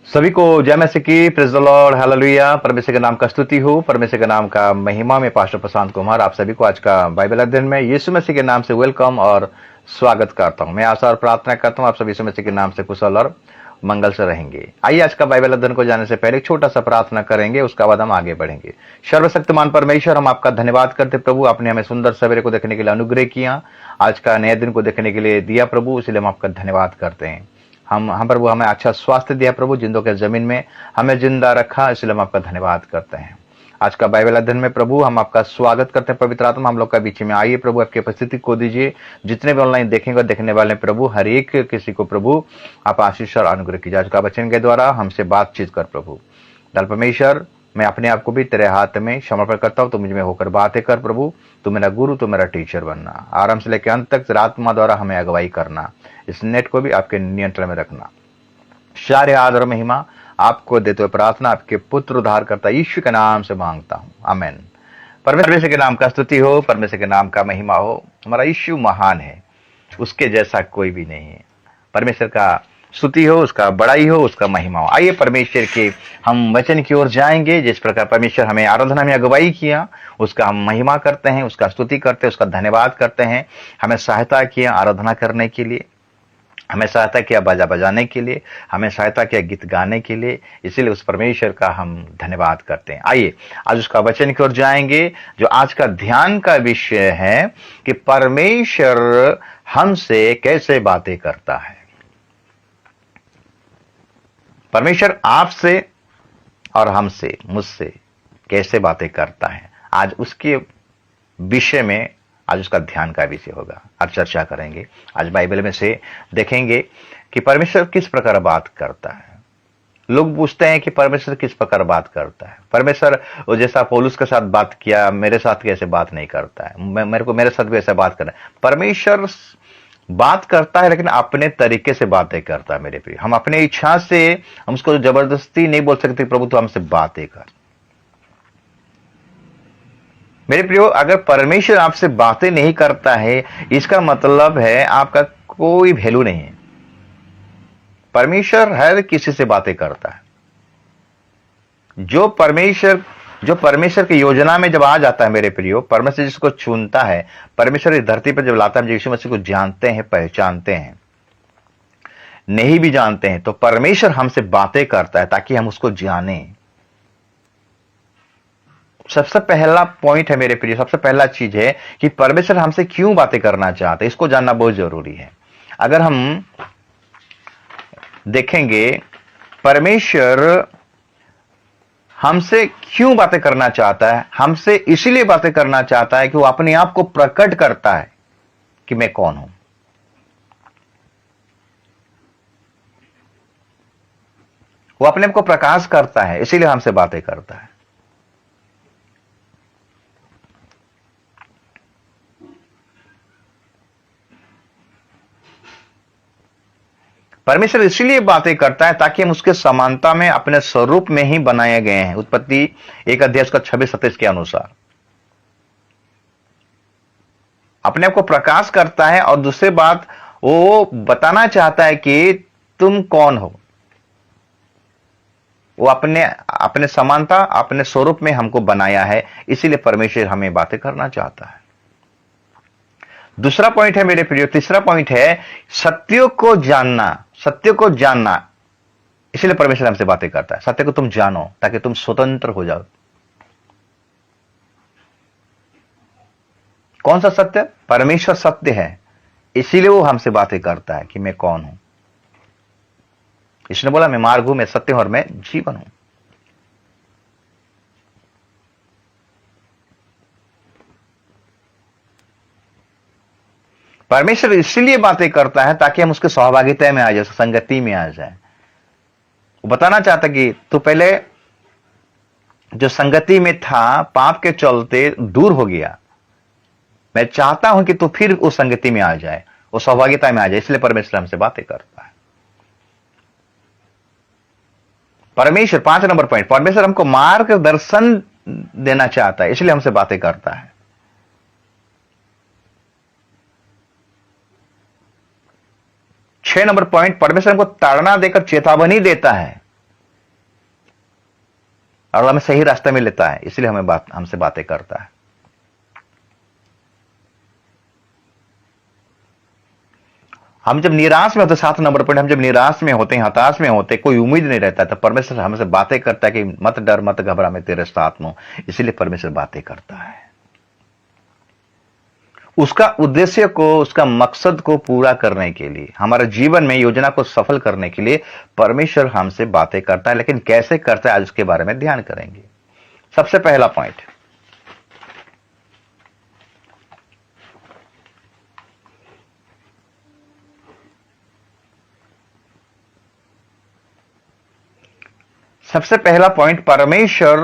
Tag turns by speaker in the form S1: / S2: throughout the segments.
S1: सभी को जय मसीह की, प्रेज द लॉर्ड, हालेलुया। परमेश्वर के नाम का स्तुति हो, परमेश्वर के नाम का महिमा में पास्टर प्रशांत कुमार आप सभी को आज का बाइबल अध्ययन में यीशु मसीह के नाम से वेलकम और स्वागत करता हूं। मैं आशा और प्रार्थना करता हूं आप सभी यीशु मसीह के नाम से कुशल और मंगल से रहेंगे। आइए आज का बाइबल अध्ययन को जाने से पहले एक छोटा सा प्रार्थना करेंगे, उसका बाद हम आगे बढ़ेंगे। सर्वशक्तिमान परमेश्वर, हम आपका धन्यवाद करते प्रभु, आपने हमें सुंदर सवेरे को देखने के लिए अनुग्रह किया, आज का नए दिन को देखने के लिए दिया प्रभु, इसलिए हम आपका धन्यवाद करते हैं। हम प्रभु हमें अच्छा स्वास्थ्य दिया प्रभु, जिंदों के जमीन में हमें जिंदा रखा, इसलिए हम आपका धन्यवाद करते हैं। आज का बाइबल अध्ययन में प्रभु हम आपका स्वागत करते हैं। पवित्र आत्मा हम लोग का बीच में आइए प्रभु, आपकी उपस्थिति को दीजिए। जितने भी ऑनलाइन देखेंगे और देखने वाले प्रभु, हर एक किसी को प्रभु आप आशीष और अनुग्रह कीजिए। आज का वचन के द्वारा हमसे बातचीत कर प्रभु। दल परमेश्वर, मैं अपने आप को भी तेरे हाथ में समर्पण करता हूँ। तो मुझ में होकर बातें कर प्रभु, तू मेरा गुरु, तू मेरा टीचर बनना, आराम से लेकर अंत तक आत्मा द्वारा हमें अगुवाई करना, इस नेट को भी आपके नियंत्रण में रखना। सारे आदर और महिमा आपको देते हुए प्रार्थना आपके पुत्र उद्धार करता यीशु के नाम से मांगता हूँ, आमेन। परमेश्वर के नाम का स्तुति हो, परमेश्वर के नाम का महिमा हो। हमारा यीशु महान है, उसके जैसा कोई भी नहीं है। परमेश्वर का स्तुति हो, उसका बड़ाई हो, उसका महिमा हो। आइए परमेश्वर के हम वचन की ओर जाएंगे। जिस प्रकार परमेश्वर हमें आराधना में अगुवाई किया, उसका हम महिमा करते हैं, उसका स्तुति करते हैं, उसका धन्यवाद करते हैं। हमें सहायता किया आराधना करने के लिए, हमें सहायता किया बाजा बजाने के लिए, हमें सहायता किया गीत गाने के लिए, इसीलिए उस परमेश्वर का हम धन्यवाद करते हैं। आइए आज उसका वचन की ओर जाएंगे। जो आज का ध्यान का विषय है कि परमेश्वर हमसे कैसे बातें करता है। परमेश्वर आपसे और हमसे, मुझसे कैसे बातें करता है, आज उसके विषय में आज उसका ध्यान का विषय होगा। आज चर्चा करेंगे। आज बाइबल में से देखेंगे कि परमेश्वर किस प्रकार बात करता है। लोग पूछते हैं कि परमेश्वर किस प्रकार बात करता है। परमेश्वर वो जैसा पौलुस के साथ बात किया, मेरे साथ कैसे बात नहीं करता है, मेरे साथ भी ऐसा बात करना है। परमेश्वर बात करता है, लेकिन अपने तरीके से बातें करता है। मेरे प्रिय, हम अपने इच्छा से हम उसको जबरदस्ती नहीं बोल सकते प्रभु तो हमसे बातें कर। मेरे प्रियो, अगर परमेश्वर आपसे बातें नहीं करता है, इसका मतलब है आपका कोई वैल्यू नहीं है। परमेश्वर हर किसी से बातें करता है। जो परमेश्वर की योजना में जब आ जाता है मेरे प्रियो, परमेश्वर जिसको चुनता है, परमेश्वर इस धरती पर जब लाता है, यीशु मसीह को जानते हैं, पहचानते हैं, नहीं भी जानते हैं, तो परमेश्वर हमसे बातें करता है ताकि हम उसको जानें। सबसे पहला पॉइंट है मेरे प्रिय, सबसे पहला चीज है कि परमेश्वर हमसे क्यों बातें करना चाहते हैं, इसको जानना बहुत जरूरी है। अगर हम देखेंगे परमेश्वर हमसे क्यों बातें करना चाहता है, हमसे इसीलिए बातें करना चाहता है कि वो अपने आप को प्रकट करता है कि मैं कौन हूं। वो अपने आप को प्रकाश करता है, इसीलिए हमसे बातें करता है। परमेश्वर इसलिए बातें करता है ताकि हम उसके समानता में, अपने स्वरूप में ही बनाए गए हैं। उत्पत्ति 1 का 26-27 के अनुसार अपने आप को प्रकाश करता है, और दूसरी बात वो बताना चाहता है कि तुम कौन हो। वो अपने अपने समानता, अपने स्वरूप में हमको बनाया है, इसीलिए परमेश्वर हमें बातें करना चाहता है। दूसरा पॉइंट है मेरे प्रियो, तीसरा पॉइंट है सत्यों को जानना। सत्य को जानना, इसलिए परमेश्वर हमसे बातें करता है। सत्य को तुम जानो ताकि तुम स्वतंत्र हो जाओ। कौन सा सत्य? परमेश्वर सत्य है, इसीलिए वो हमसे बातें करता है कि मैं कौन हूं। इसने बोला मैं मार्ग हूं, मैं सत्य हूं और मैं जीवन हूं। परमेश्वर इसलिए बातें करता है ताकि हम उसके सहभागिता में आ जाए, संगति में आ जाए। वो बताना चाहता कि तू पहले जो संगति में था, पाप के चलते दूर हो गया, मैं चाहता हूं कि तू फिर उस संगति में आ जाए, वो सहभागिता में आ जाए। इसलिए परमेश्वर हमसे बातें करता है। परमेश्वर, 5 नंबर पॉइंट, परमेश्वर हमको मार्गदर्शन देना चाहता है, इसलिए हमसे बातें करता है। 6 नंबर पॉइंट, परमेश्वर हमको ताड़ना देकर चेतावनी देता है, और हमें सही रास्ते में लेता है, इसलिए हमसे बातें करता है। हम जब निराश में होते, 7 नंबर पॉइंट, हम जब निराश में होते हैं, हताश में होते, कोई उम्मीद नहीं रहता, तो परमेश्वर हमसे बातें करता है कि मत डर, मत घबरा, मैं तेरे साथ हूं। इसलिए परमेश्वर बातें करता है। उसका उद्देश्य को, उसका मकसद को पूरा करने के लिए, हमारे जीवन में योजना को सफल करने के लिए परमेश्वर हमसे बातें करता है। लेकिन कैसे करता है, आज उसके बारे में ध्यान करेंगे। सबसे पहला पॉइंट, परमेश्वर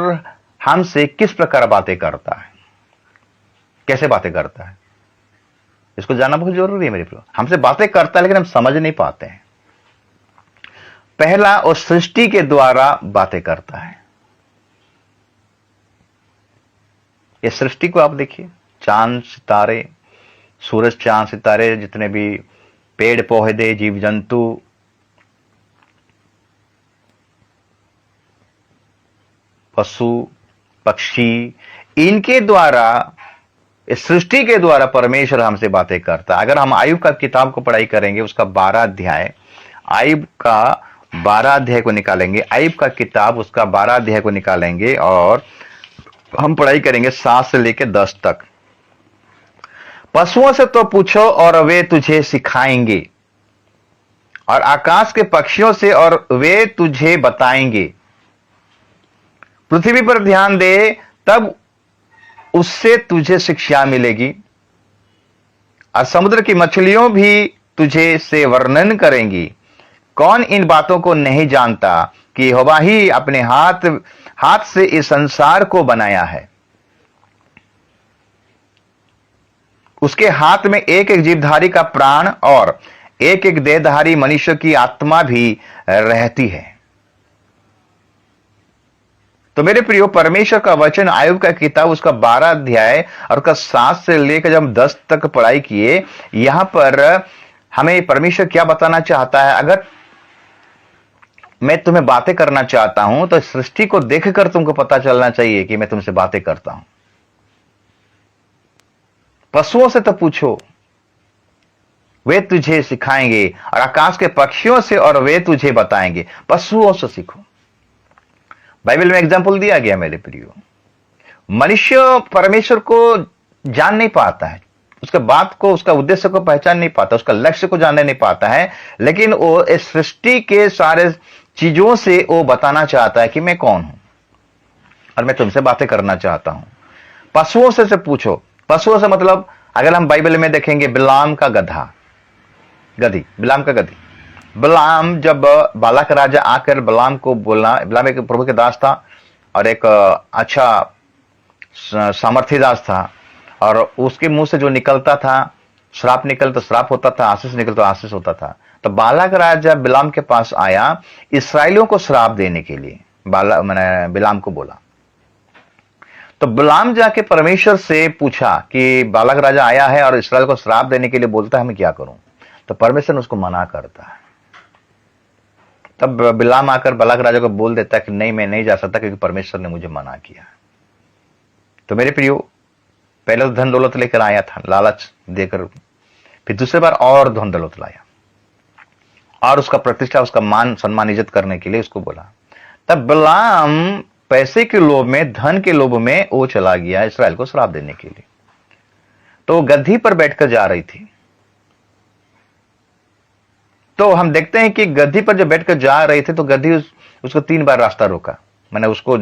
S1: हमसे किस प्रकार बातें करता है, कैसे बातें करता है, इसको जानना बहुत जरूरी है मेरे प्रियो। हमसे बातें करता है लेकिन हम समझ नहीं पाते हैं। पहला, वो सृष्टि के द्वारा बातें करता है। ये सृष्टि को आप देखिए, चांद सितारे, सूरज चांद सितारे, जितने भी पेड़ पौधे, जीव जंतु, पशु पक्षी, इनके द्वारा, इस सृष्टि के द्वारा परमेश्वर हमसे बातें करता है। अगर हम आयुब का किताब को पढ़ाई करेंगे, उसका 12 अध्याय, आयुब का 12 अध्याय को निकालेंगे, आयुब का किताब उसका 12 अध्याय को निकालेंगे और हम पढ़ाई करेंगे 7 से लेकर 10 तक। पशुओं से तो पूछो और वे तुझे सिखाएंगे, और आकाश के पक्षियों से और वे तुझे बताएंगे। पृथ्वी पर ध्यान दे, तब उससे तुझे शिक्षा मिलेगी, और समुद्र की मछलियों भी तुझे से वर्णन करेंगी। कौन इन बातों को नहीं जानता कि यहोवा ही अपने हाथ से इस संसार को बनाया है। उसके हाथ में एक एक जीवधारी का प्राण और एक एक देहधारी मनुष्य की आत्मा भी रहती है। तो मेरे प्रियो, परमेश्वर का वचन, आयुब का किताब उसका 12 अध्याय और उसका 7 से लेकर जब हम 10 तक पढ़ाई किए, यहां पर हमें परमेश्वर क्या बताना चाहता है। अगर मैं तुम्हें बातें करना चाहता हूं तो सृष्टि को देखकर तुमको पता चलना चाहिए कि मैं तुमसे बातें करता हूं। पशुओं से तो पूछो, वे तुझे सिखाएंगे, और आकाश के पक्षियों से और वे तुझे बताएंगे। पशुओं से सीखो। बाइबल में एग्जाम्पल दिया गया मेरे प्रियो। मनुष्य परमेश्वर को जान नहीं पाता है, उसके बात को, उसका उद्देश्य को पहचान नहीं पाता, उसका लक्ष्य को जानने नहीं पाता है, लेकिन वो इस सृष्टि के सारे चीजों से वो बताना चाहता है कि मैं कौन हूं और मैं तुमसे बातें करना चाहता हूं। पशुओं से पूछो। पशुओं से मतलब, अगर हम बाइबल में देखेंगे, बिलाम का बिलाम का गधी। बिलाम, जब बालाक राजा आकर बिलाम को बोला, बिलाम एक प्रभु के दास था और एक अच्छा सामर्थी दास था, और उसके मुंह से जो निकलता था, श्राप निकल तो श्राप होता था, आशीष निकल तो आशीष होता था। तो बालाक राजा बिलाम के पास आया इसराइलियों को श्राप देने के लिए। मैंने बिलाम को बोला, तो बिलाम जाके परमेश्वर से पूछा कि बालाक राजा आया है और इसराइल को श्राप देने के लिए बोलता है, मैं क्या करूं। तो परमेश्वर ने उसको मना करता है। तब बिलाम आकर बालाक राजा को बोल देता है कि नहीं, मैं नहीं जा सकता क्योंकि परमेश्वर ने मुझे मना किया। तो मेरे प्रियो, पहले तो धन दौलत लेकर आया था, लालच देकर, फिर दूसरी बार और धन दौलत लाया, और उसका प्रतिष्ठा, उसका मान सम्मान इज्जत करने के लिए उसको बोला। तब बिलाम पैसे के लोभ में, धन के लोभ में वो चला गया इसराइल को श्राप देने के लिए। तो गद्दी पर बैठकर जा रही थी। तो हम देखते हैं कि गद्दी पर जब बैठकर जा रहे थे तो गद्दी उसको 3 बार रास्ता रोका, मैंने उसको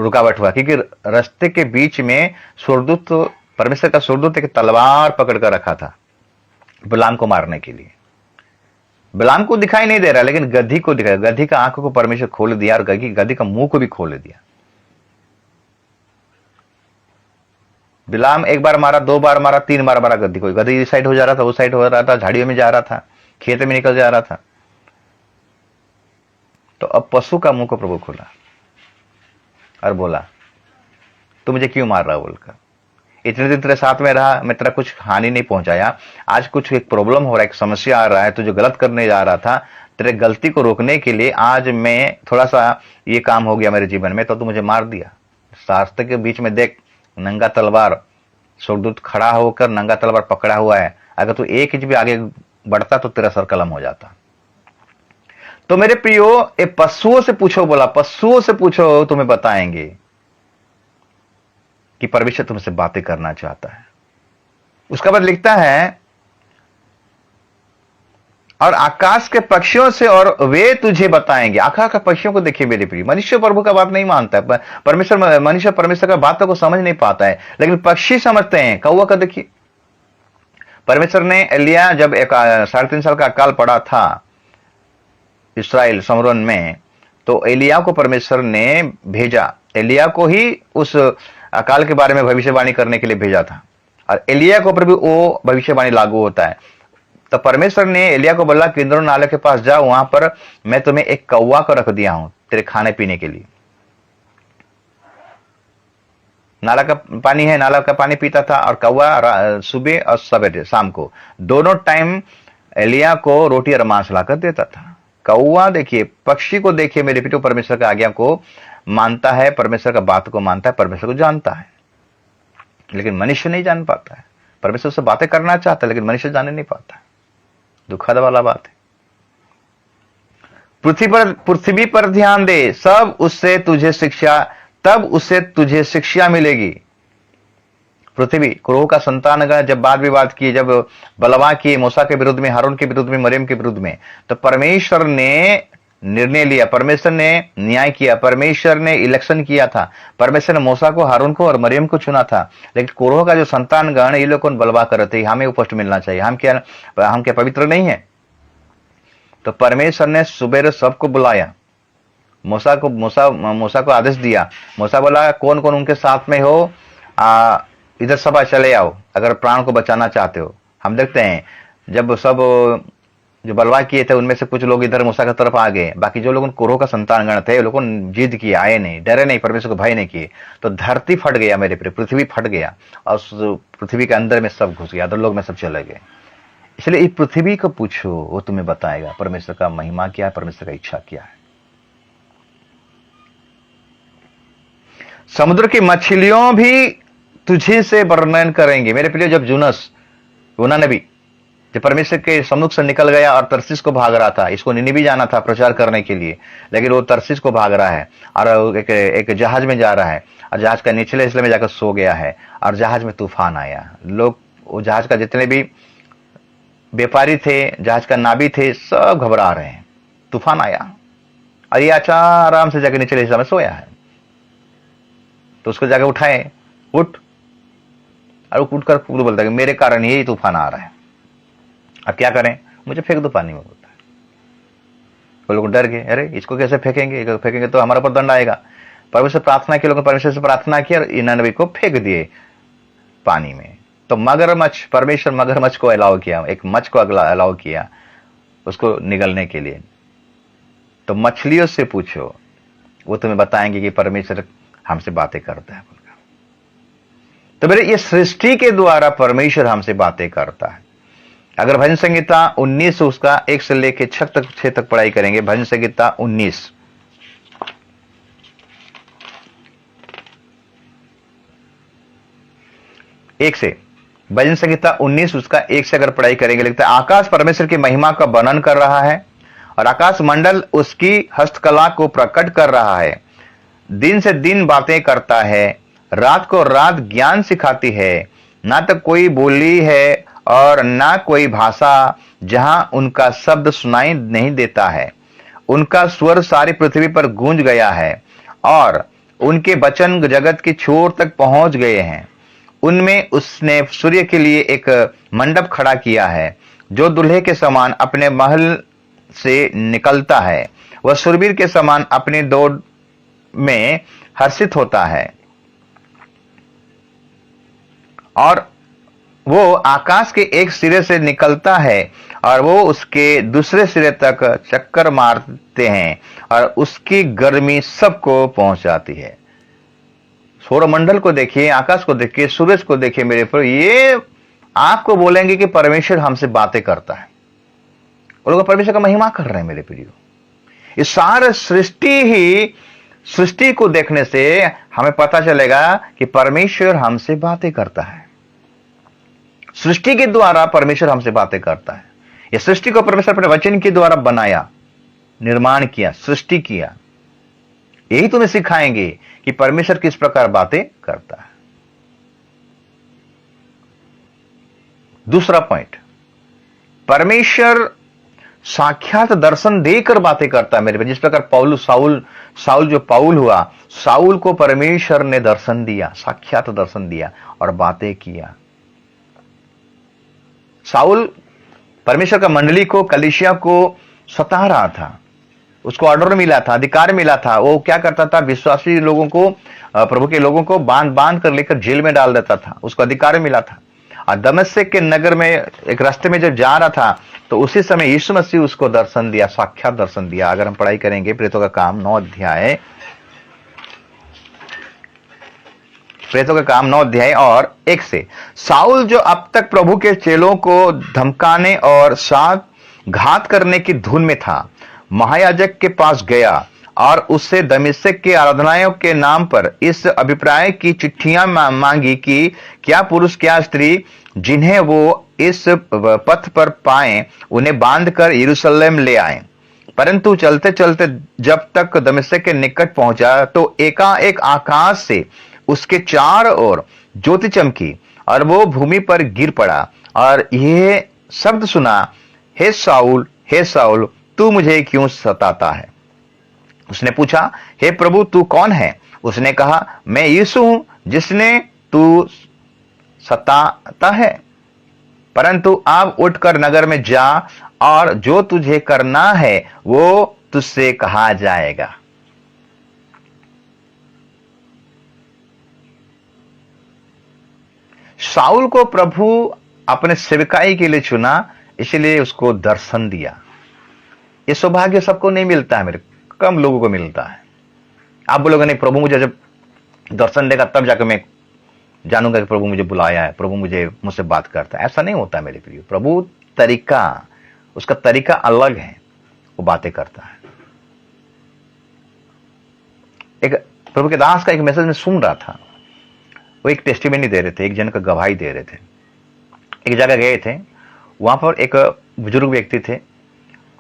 S1: रुकावट हुआ, क्योंकि रास्ते के बीच में स्वर्गदूत, परमेश्वर का स्वर्गदूत एक तलवार पकड़ कर रखा था बिलाम को मारने के लिए। बिलाम को दिखाई नहीं दे रहा, लेकिन गद्दी को दिखाया। गद्दी का आंखों को परमेश्वर खोल दिया और गद्दी का मुंह को भी खोल दिया। बिलाम 1 बार मारा, 2 बार मारा, 3 बार मारा गद्दी को। गद्दी इस साइड हो जा रहा था, उस साइड हो रहा था, झाड़ियों में जा रहा था, खेत में निकल जा रहा था। तो अब पशु का मुंह को प्रभु खोला और बोला, तू मुझे क्यों मार रहा है बोलकर। इतने दिन तेरे साथ में रहा, मैं तेरा कुछ हानि नहीं पहुंचाया, आज कुछ एक प्रॉब्लम हो रहा है, एक समस्या आ रहा है, तू जो गलत करने जा रहा था, तेरे गलती को रोकने के लिए आज मैं थोड़ा सा ये काम हो गया मेरे जीवन में, तो तू मुझे मार दिया। रास्ते के बीच में देख, नंगा तलवार, स्वर्गदूत खड़ा होकर नंगा तलवार पकड़ा हुआ है। अगर तू एक इंच भी आगे बढ़ता तो तेरा सर कलम हो जाता। तो मेरे प्रियो, ये पशुओं से पूछो, बोला पशुओं से पूछो, तुम्हें बताएंगे कि परमेश्वर तुमसे बातें करना चाहता है। उसका बाद लिखता है, और आकाश के पक्षियों से और वे तुझे बताएंगे। आकाश के पक्षियों को देखिए मेरे प्रिय, मनुष्य प्रभु का बात नहीं मानता है, परमेश्वर मनुष्य परमेश्वर का बातों को समझ नहीं पाता है, लेकिन पक्षी समझते हैं। कौवा का देखिए, परमेश्वर ने एलिया जब 3.5 साल का अकाल पड़ा था इस्राएल समरोन में, तो एलिया को परमेश्वर ने भेजा, एलिया को ही उस अकाल के बारे में भविष्यवाणी करने के लिए भेजा था, और एलिया को ऊपर भी वो भविष्यवाणी लागू होता है। तो परमेश्वर ने एलिया को बोला, किंद्रोन नाले के पास जाओ, वहां पर मैं तुम्हें एक कौवा को रख दिया हूं तेरे खाने पीने के लिए। नाला का पानी है, नाला का पानी पीता था, और कौवा सुबह और सवेरे शाम को दोनों टाइम एलिया को रोटी और मांस लाकर देता था। कौवा देखिए, पक्षी को देखिए मेरे पिता, परमेश्वर का आज्ञा को मानता है, परमेश्वर का बात को मानता है, परमेश्वर को जानता है, लेकिन मनुष्य नहीं जान पाता है। परमेश्वर से बातें करना चाहता है, लेकिन मनुष्य जाने नहीं पाता है। दुखद वाला बात है। पृथ्वी पर ध्यान दे, सब उससे तुझे शिक्षा, तब उससे तुझे शिक्षा मिलेगी। पृथ्वी, कुरोह का संतानगण जब वाद विवाद किए, जब बलवा किए मूसा के विरुद्ध में, हारून के विरुद्ध में, मरियम के विरुद्ध में, तो परमेश्वर ने निर्णय लिया, परमेश्वर ने न्याय किया, परमेश्वर ने इलेक्शन किया था, परमेश्वर ने मूसा को, हारून को और मरियम को चुना था। लेकिन कुरोह का जो संतानगण, ये लोग कौन बलवा कर रहे थे, हमें वो पोस्ट मिलना चाहिए, हम क्या पवित्र नहीं है? तो परमेश्वर ने सुबह सबको बुलाया, मूसा को आदेश दिया। मूसा बोला, कौन कौन उनके साथ में हो, इधर सभा चले आओ, अगर प्राण को बचाना चाहते हो। हम देखते हैं जब सब जो बलवा किए थे उनमें से कुछ लोग इधर मूसा की तरफ आ गए, बाकी जो लोग कुरोह का संतानगण थे, लोगों ने जिद किए, आए नहीं, डरे नहीं, परमेश्वर को भय नहीं किए, तो धरती फट गया मेरे प्रिय, पृथ्वी फट गया, और उस पृथ्वी के अंदर में सब घुस गया, अदर लोग में सब चले गए। इसलिए इस पृथ्वी को पूछो, वो तुम्हें बताएगा परमेश्वर का महिमा क्या है, परमेश्वर का इच्छा क्या है। समुद्र की मछलियों भी तुझे से वर्णन करेंगे मेरे प्रिय। जब यूना नबी जब परमेश्वर के सम्मुख से निकल गया और तरसीस को भाग रहा था, इसको निनिवे जाना था प्रचार करने के लिए, लेकिन वो तरसीस को भाग रहा है और एक जहाज में जा रहा है, और जहाज का निचले हिस्से में जाकर सो गया है, और जहाज में तूफान आया। लोग, वो जहाज का जितने भी व्यापारी थे, जहाज का नावी थे, सब घबरा रहे हैं। तूफान आया और ये अच्छा आराम से जाकर निचले हिस्से में सोया है। तो उसको जाकर उठाए, उठ, और उठकर बोलता है कि मेरे कारण यही तूफान आ रहा है, अब क्या करें, मुझे फेंक दो पानी में। बोलता है। वो लोग डर गए, अरे इसको कैसे फेंकेंगे तो हमारे ऊपर दंड आएगा। परमेश्वर प्रार्थना किया, लोगों ने परमेश्वर से प्रार्थना की और निनवे को फेंक दिए पानी में। तो मगरमच्छ, परमेश्वर मगरमच्छ को अलाउ किया, एक मच्छ को अलाउ किया उसको निगलने के लिए। तो मछलियों से पूछो, वो तुम्हें बताएंगे कि परमेश्वर हमसे बातें करता है। तो मेरे, ये सृष्टि के द्वारा परमेश्वर हमसे बातें करता है। अगर भजन संहिता 19 उसका 1 से लेकर 6 तक पढ़ाई करेंगे, भजन संहिता 19, एक से, भजन संहिता 19 उसका 1 से अगर पढ़ाई करेंगे, लिखता है, आकाश परमेश्वर की महिमा का वर्णन कर रहा है और आकाश मंडल उसकी हस्तकला को प्रकट कर रहा है। दिन से दिन बातें करता है, रात को रात ज्ञान सिखाती है। ना तो कोई बोली है और ना कोई भाषा जहां उनका शब्द सुनाई नहीं देता है। उनका स्वर सारी पृथ्वी पर गूंज गया है और उनके वचन जगत की छोर तक पहुंच गए हैं। उनमें उसने सूर्य के लिए एक मंडप खड़ा किया है, जो दूल्हे के समान अपने महल से निकलता है। वह शूरवीर के समान अपनी दौड़ में हर्षित होता है, और वो आकाश के एक सिरे से निकलता है और वो उसके दूसरे सिरे तक चक्कर मारते हैं, और उसकी गर्मी सबको पहुंचाती है। सौरमंडल को देखिए, आकाश को देखिए, सूरज को देखिए मेरे पर, ये आपको बोलेंगे कि परमेश्वर हमसे बातें करता है। वो लोग परमेश्वर का महिमा कर रहे हैं मेरे प्रियो। इस सारे सृष्टि को देखने से हमें पता चलेगा कि परमेश्वर हमसे बातें करता है। सृष्टि के द्वारा परमेश्वर हमसे बातें करता है। यह सृष्टि को परमेश्वर अपने वचन के द्वारा बनाया, निर्माण किया, सृष्टि किया। यही तुम्हें सिखाएंगे कि परमेश्वर किस प्रकार बातें करता है। दूसरा पॉइंट, परमेश्वर साक्षात दर्शन देकर बातें करता है मेरे पे। जिस प्रकार साउल जो पाउल हुआ, साउल को परमेश्वर ने दर्शन दिया, साक्षात दर्शन दिया और बातें किया। साउल परमेश्वर का मंडली को, कलीसिया को सता रहा था। उसको ऑर्डर मिला था, अधिकार मिला था। वो क्या करता था, विश्वासी लोगों को, प्रभु के लोगों को बांध कर लेकर जेल में डाल देता था। उसको अधिकार मिला था। और दमिश्क के नगर में एक रास्ते में जब जा रहा था तो उसी समय यीशु मसीह उसको दर्शन दिया, साक्षात दर्शन दिया। अगर हम पढ़ाई करेंगे प्रेरितों का काम 9 अध्याय और 1 से, साउल जो अब तक प्रभु के चेलों को धमकाने और साथ घात करने की धुन में था, महायाजक के पास गया और उससे दमिश्क के आराधनालयों के नाम पर इस अभिप्राय की चिट्ठियां मांगी कि क्या पुरुष क्या स्त्री जिन्हें वो इस पथ पर पाए उन्हें बांधकर यरूशलेम ले आए। परंतु चलते चलते जब तक दमिश्क के निकट पहुंचा तो एकाएक आकाश से उसके चारों ओर ज्योति चमकी और वो भूमि पर गिर पड़ा और यह शब्द सुना, हे साउल तू मुझे क्यों सताता है? उसने पूछा, हे प्रभु तू कौन है? उसने कहा, मैं यीशु हूं जिसने तू सताता है। परंतु अब उठकर नगर में जा और जो तुझे करना है वो तुझसे कहा जाएगा। साउल को प्रभु अपने सेवकाई के लिए चुना, इसलिए उसको दर्शन दिया। ये सौभाग्य सबको नहीं मिलता है, मेरे कम लोगों को मिलता है। आप बोलोगे नहीं, प्रभु मुझे जब दर्शन देगा तब जाकर मैं जानूंगा कि प्रभु मुझे बुलाया है, प्रभु मुझसे बात करता है। ऐसा नहीं होता मेरे प्रिय। प्रभु उसका तरीका अलग है, वो बातें करता है। एक प्रभु के दास का एक मैसेज में सुन रहा था। वो एक टेस्टिमनी दे रहे थे, एक जन का गवाही दे रहे थे। एक जगह गए थे, वहां पर एक बुजुर्ग व्यक्ति थे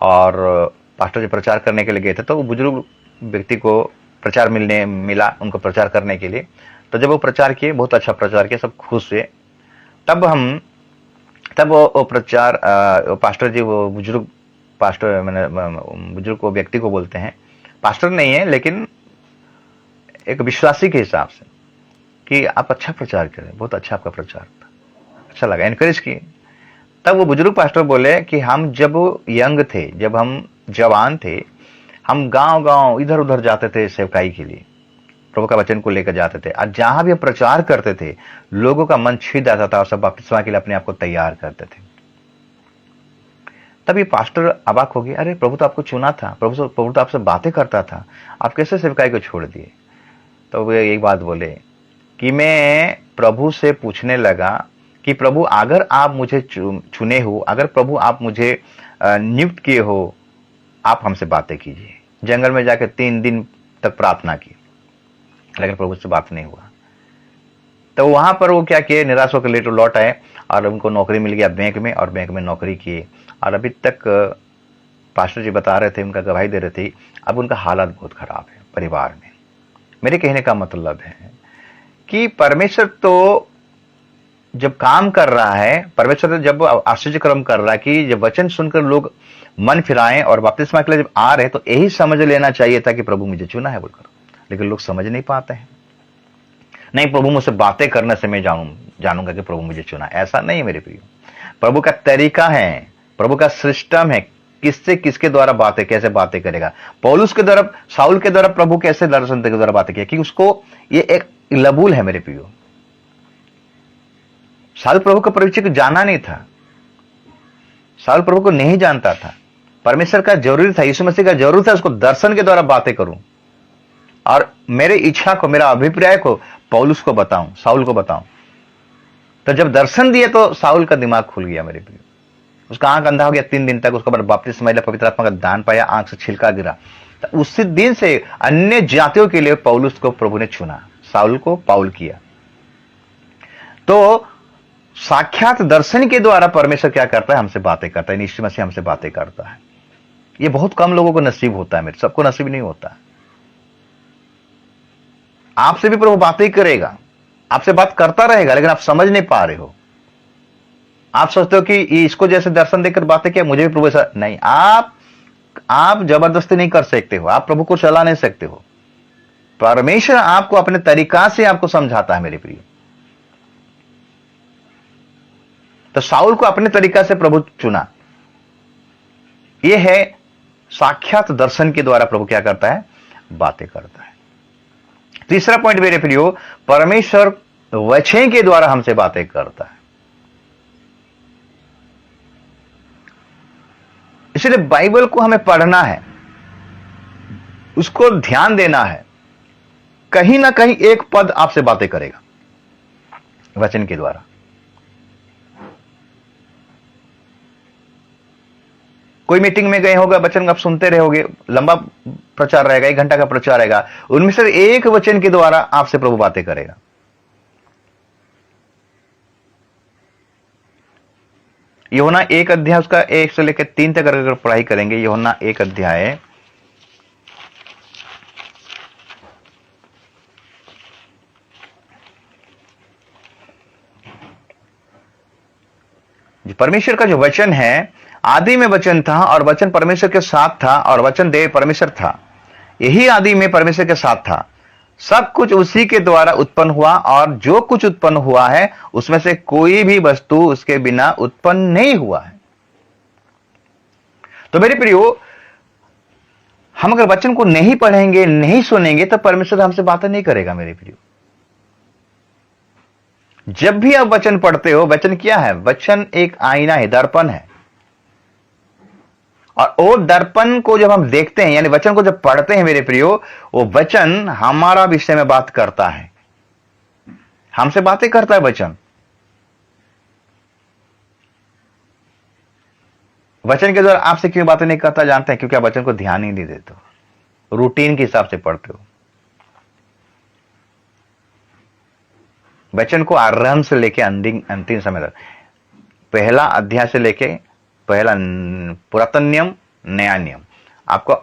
S1: और पास्टर जी प्रचार करने के लिए गए थे। तो वो बुजुर्ग व्यक्ति को प्रचार मिला उनको प्रचार करने के लिए। तो जब वो प्रचार किए, बहुत अच्छा प्रचार किया, सब खुश हुए। तब वो प्रचार पास्टर जी, वो बुजुर्ग पास्टर, मैंने बुजुर्ग को व्यक्ति को बोलते हैं, पास्टर नहीं है लेकिन एक विश्वासी के हिसाब से, कि आप अच्छा प्रचार करें, बहुत अच्छा आपका प्रचार था, अच्छा लगा, एनकरेज किए। तब वो बुजुर्ग पास्टर बोले कि हम जब यंग थे, जब हम जवान थे, हम गांव इधर उधर जाते थे सेवकाई के लिए, प्रभु का वचन को लेकर जाते थे। और जहां भी प्रचार करते थे लोगों का मन छिद जाता था और सब बपतिस्मा के लिए अपने आप को तैयार करते थे। तब ये पास्टर अबाक हो गए, अरे प्रभु तो आपको चुना था, प्रभु तो आपसे बातें करता था, आप कैसे सेवकाई को छोड़ दिए? तो वो एक बात बोले कि मैं प्रभु से पूछने लगा कि प्रभु अगर आप मुझे चुने हो, अगर प्रभु आप मुझे नियुक्त किए हो, आप हमसे बातें कीजिए। जंगल में जाकर 3 दिन तक प्रार्थना की, लेकिन प्रभु से बात नहीं हुआ। तो वहां पर वो क्या किए, निराश होकर लेटर लौट आए और उनको नौकरी मिल गया बैंक में, और बैंक में नौकरी किए। और अभी तक पास्टर जी बता रहे थे, उनका गवाही दे रहे थे, अब उनका हालत बहुत खराब है परिवार में। मेरे कहने का मतलब है कि परमेश्वर तो जब काम कर रहा है, परमेश्वर जब आश्चर्य कर्म कर रहा है कि जब वचन सुनकर लोग मन फिराएं और बपतिस्मा के लिए जब आ रहे हैं, तो यही समझ लेना चाहिए था कि प्रभु मुझे चुना है बोलकर। लेकिन लोग समझ नहीं पाते हैं। नहीं, प्रभु मुझसे बातें करने से मैं जानूंगा कि प्रभु मुझे चुना। ऐसा नहीं मेरे प्रिय। प्रभु का तरीका है, प्रभु का सिस्टम है, किससे किसके द्वारा बातें, कैसे बातें करेगा। पौलुस के द्वारा, साउल के द्वारा प्रभु कैसे दर्शन के द्वारा बातें किया, कि उसको ये एक लबूल है मेरे प्रियो। साउल प्रभु का परिचय को जाना नहीं था, साउल प्रभु को नहीं जानता था। परमेश्वर का जरूरी था, यीशु मसीह का जरूरी था उसको दर्शन के द्वारा बातें करूं और मेरे इच्छा को, मेरा अभिप्राय को पौलुस को बताऊं, साउल को बताऊं। तो जब दर्शन दिए तो साउल का दिमाग खुल गया मेरे प्रिय। उसका आंख अंधा हो गया 3 दिन तक, उसके बाद बपतिस्मा लिया, पवित्र आत्मा का दान पाया, आंख से छिलका गिरा। तो उसी दिन से अन्य जातियों के लिए पौलुस को प्रभु ने चुना, साउल को पाउल किया। तो साक्षात दर्शन के द्वारा परमेश्वर क्या करता है, हमसे बातें करता है, यीशु मसीह हमसे बातें करता है। ये बहुत कम लोगों को नसीब होता है, मेरे सबको नसीब नहीं होता। आपसे भी प्रभु बातें करेगा, आपसे बात करता रहेगा, लेकिन आप समझ नहीं पा रहे हो। आप सोचते हो कि इसको जैसे दर्शन देकर बातें किया, मुझे भी प्रभु ऐसा नहीं। आप जबरदस्ती नहीं कर सकते हो, आप प्रभु को चला नहीं सकते हो। परमेश्वर आपको अपने तरीका से आपको समझाता है मेरे प्रिय। तो साउल को अपने तरीका से प्रभु चुना। यह है साक्षात दर्शन के द्वारा प्रभु क्या करता है, बातें करता है। तीसरा पॉइंट मेरे प्रियो, परमेश्वर वचन के द्वारा हमसे बातें करता है। इसलिए बाइबल को हमें पढ़ना है, उसको ध्यान देना है। कहीं ना कहीं एक पद आपसे बातें करेगा वचन के द्वारा। कोई मीटिंग में गए होगा, वचन आप सुनते रहोगे, लंबा प्रचार रहेगा, 1 घंटा का प्रचार रहेगा, उनमें से एक वचन के द्वारा आपसे प्रभु बातें करेगा। यूहन्ना 1 अध्याय उसका 1 से लेकर 3 तक अगर पढ़ाई करेंगे, यूहन्ना 1 अध्याय परमेश्वर का जो वचन है, आदि में वचन था और वचन परमेश्वर के साथ था और वचन देव परमेश्वर था। यही आदि में परमेश्वर के साथ था। सब कुछ उसी के द्वारा उत्पन्न हुआ और जो कुछ उत्पन्न हुआ है उसमें से कोई भी वस्तु उसके बिना उत्पन्न नहीं हुआ है। तो मेरे प्रियो, हम अगर वचन को नहीं पढ़ेंगे, नहीं सुनेंगे, तो परमेश्वर हमसे बातें नहीं करेगा मेरे प्रियो। जब भी आप वचन पढ़ते हो, वचन क्या है, वचन एक आईना है, दर्पण है। और वो दर्पण को जब हम देखते हैं, यानी वचन को जब पढ़ते हैं मेरे प्रियो, वो वचन हमारा विषय में बात करता है, हमसे बातें करता है वचन। वचन के द्वारा आपसे क्यों बातें नहीं करता जानते हैं? क्योंकि आप वचन को ध्यान ही नहीं देते हो, रूटीन के हिसाब से पढ़ते हो। वचन को आरंभ से लेके अंतिम समय तक, पहला अध्याय से लेके पहला पुरातन नियम, नया नियम, आपको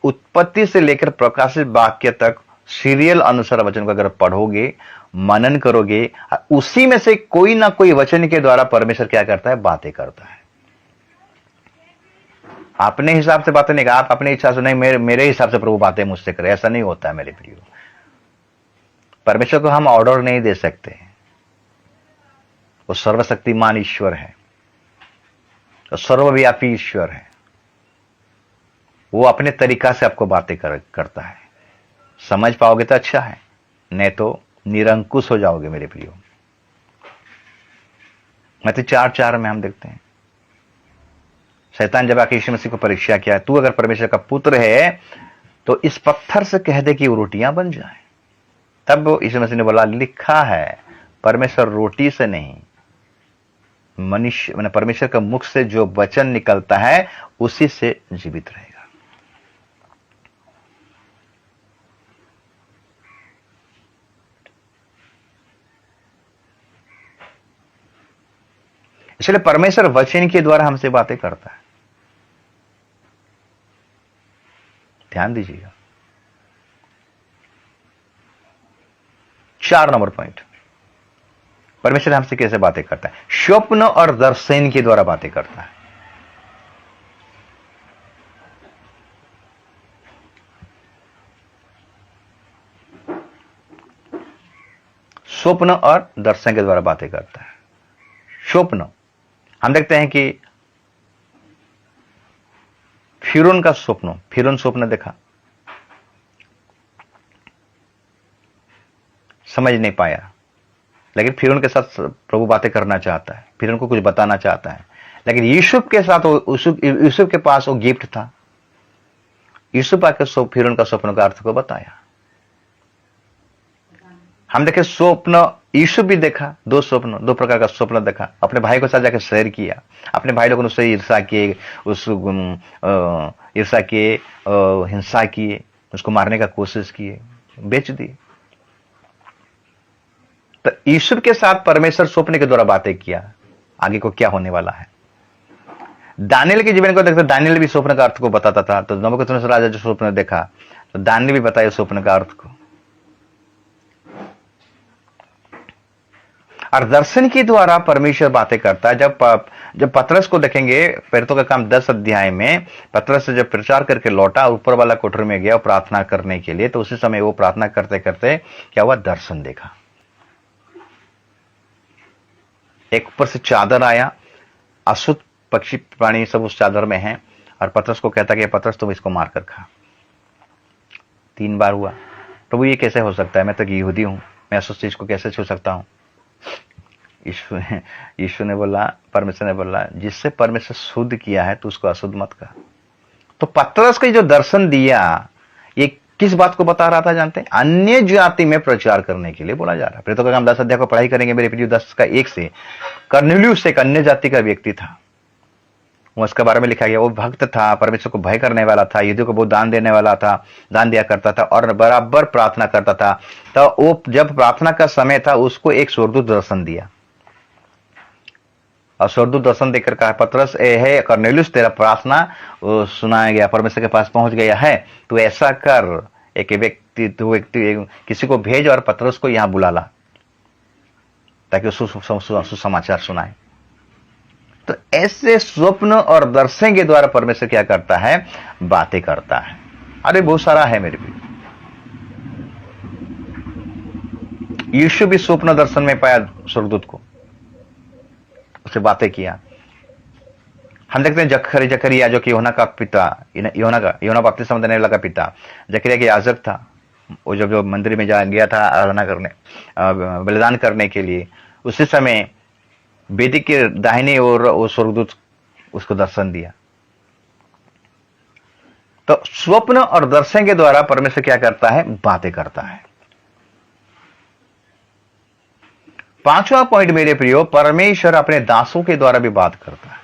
S1: उत्पत्ति से लेकर प्रकाशित वाक्य तक सीरियल अनुसार वचन को अगर पढ़ोगे, मनन करोगे, उसी में से कोई ना कोई वचन के द्वारा परमेश्वर क्या करता है, बातें करता है। अपने हिसाब से बातें नहीं, आप अपने इच्छा से नहीं, मेरे हिसाब से प्रभु बातें मुझसे करे, ऐसा नहीं होता है मेरे प्रियो। परमेश्वर को हम ऑर्डर नहीं दे सकते। वो सर्वशक्तिमान ईश्वर है, तो सर्वव्यापी ईश्वर है। वो अपने तरीका से आपको बातें करता है। समझ पाओगे तो अच्छा है, नहीं तो निरंकुश हो जाओगे मेरे प्रियो। मत्ती 4:4 में हम देखते हैं, शैतान जब आके यीशु मसीह को परीक्षा किया, तू अगर परमेश्वर का पुत्र है तो इस पत्थर से कह दे कि वो रोटियां बन जाए। तब यीशु मसीह ने बोला, लिखा है परमेश्वर रोटी से नहीं, मनुष्य मैंने परमेश्वर का मुख से जो वचन निकलता है उसी से जीवित रहेगा। इसलिए परमेश्वर वचन के द्वारा हमसे बातें करता है। ध्यान दीजिएगा। 4 नंबर पॉइंट, परमेश्वर हमसे कैसे बातें करता है? स्वप्न और दर्शन के द्वारा बातें करता है। स्वप्न और दर्शन के द्वारा बातें करता है। स्वप्न हम देखते हैं कि फिरौन का स्वप्न, फिरौन स्वप्न देखा, समझ नहीं पाया, लेकिन फिरौन के साथ प्रभु बातें करना चाहता है, फिरौन को कुछ बताना चाहता है। लेकिन यूसुफ के साथ, यूसुफ के पास वो गिफ्ट था। यूसुफ आकर फिरौन का स्वप्न का अर्थ को बताया। हम देखे स्वप्न, यीशु भी देखा, दो स्वप्न, दो प्रकार का स्वप्न देखा। अपने भाई के साथ जाकर शेयर किया, अपने भाई लोगों ने उससे ईर्षा किए, ईर्षा किए, हिंसा किए, उसको मारने का कोशिश किए, बेच दिए। तो यीशु के साथ परमेश्वर स्वप्न के द्वारा बातें किया, आगे को क्या होने वाला है। दानियल के जीवन को देखते, दानियल भी स्वप्न का अर्थ को बताता था। तो नबूकदनेस्सर राजा जो स्वप्न देखा, तो दानियल भी बताया स्वप्न का अर्थ को। और दर्शन के द्वारा परमेश्वर बातें करता है। जब पतरस को देखेंगे, प्रेरितों का काम 10 अध्याय में, पतरस जब प्रचार करके लौटा, ऊपर वाला कोठरी में गया प्रार्थना करने के लिए, तो उसी समय वो प्रार्थना करते करते क्या हुआ, दर्शन देखा। एक ऊपर से चादर आया, अशुद्ध पक्षी प्राणी सब उस चादर में हैं, और पतरस को कहता कि पतरस तुम इसको मार कर खा। 3 बार हुआ। प्रभु ये कैसे हो सकता है, मैं तो यहूदी हूं, मैं अशुद्ध चीज को कैसे छू सकता हूं। यीशु ने बोला, परमेश्वर ने बोला, जिससे परमेश्वर शुद्ध किया है तो उसको अशुद्ध मत कहा। तो पतरस को जो दर्शन दिया, ये किस बात को बता रहा था जानते हैं, अन्य जाति में प्रचार करने के लिए बोला जा रहा है। प्रेरितों का काम 10 अध्याय को पढ़ाई करेंगे मेरे प्रिय, 10 का 1 से। कर्नेलियुस एक अन्य जाति का व्यक्ति था, उसके बारे में लिखा गया, वो भक्त था, परमेश्वर को भय करने वाला था, यहूदियों को बहुत दान देने वाला था, दान दिया करता था और बराबर प्रार्थना करता था। तो वो जब प्रार्थना का समय था, उसको एक स्वर्गदूत दर्शन दिया, और स्वर्गदूत दर्शन देकर कहा, पतरस है कर्नेलियुस, तेरा प्रार्थना सुनाया गया, परमेश्वर के पास पहुंच गया है, तू ऐसा कर, एक व्यक्ति किसी को भेज और पतरस को यहां बुला ला, ताकि सुसमाचार सुनाए। तो ऐसे स्वप्न और दर्शन के द्वारा परमेश्वर क्या करता है, बातें करता है। अरे बहुत सारा है मेरे भी। यीशु भी स्वप्न दर्शन में पाया स्वर्गदूत को, उससे बातें किया। हम देखते हैं जकरिया जो कि यूहन्ना का पिता, यूहन्ना बपतिस्मा देने वाला का पिता, जकरिया के याजक था। वो जब मंदिर में गया था आराधना करने, बलिदान करने के लिए, उसी समय बेदी के दाहिने ओर वो स्वर्गदूत उसको दर्शन दिया। तो स्वप्न और दर्शन के द्वारा परमेश्वर क्या करता है, बातें करता है। 5वां पॉइंट मेरे प्रियो, परमेश्वर अपने दासों के द्वारा भी बात करता है,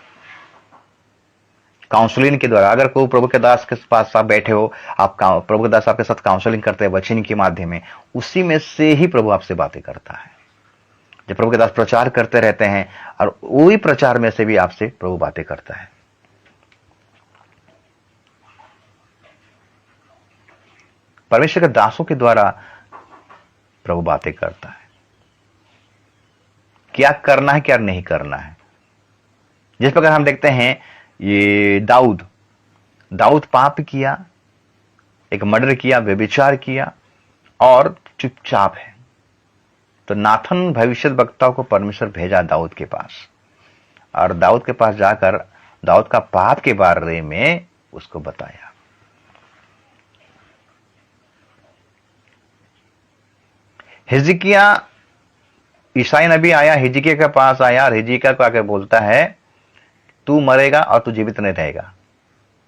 S1: काउंसलिंग के द्वारा। अगर कोई प्रभु के दास के पास आप बैठे हो, आप प्रभु के दास आपके साथ काउंसलिंग करते हैं वचन के माध्यम में, उसी में से ही प्रभु आपसे बातें करता है। जब प्रभु के दास प्रचार करते रहते हैं, और वही प्रचार में से भी आपसे प्रभु बातें करता है। परमेश्वर के दासों के द्वारा प्रभु बातें करता है, क्या करना है क्या नहीं करना है। जिस प्रकार हम देखते हैं, ये दाऊद पाप किया, एक मर्डर किया, व्यभिचार किया और चुपचाप है। तो नाथन भविष्यद्वक्ता को परमेश्वर भेजा दाऊद के पास, और दाऊद के पास जाकर दाऊद का पाप के बारे में उसको बताया। हिजकिया, ईसाई नबी आया, हिजकिया के पास आया, और हिजकिया को आकर बोलता है, तू मरेगा और तू जीवित नहीं रहेगा,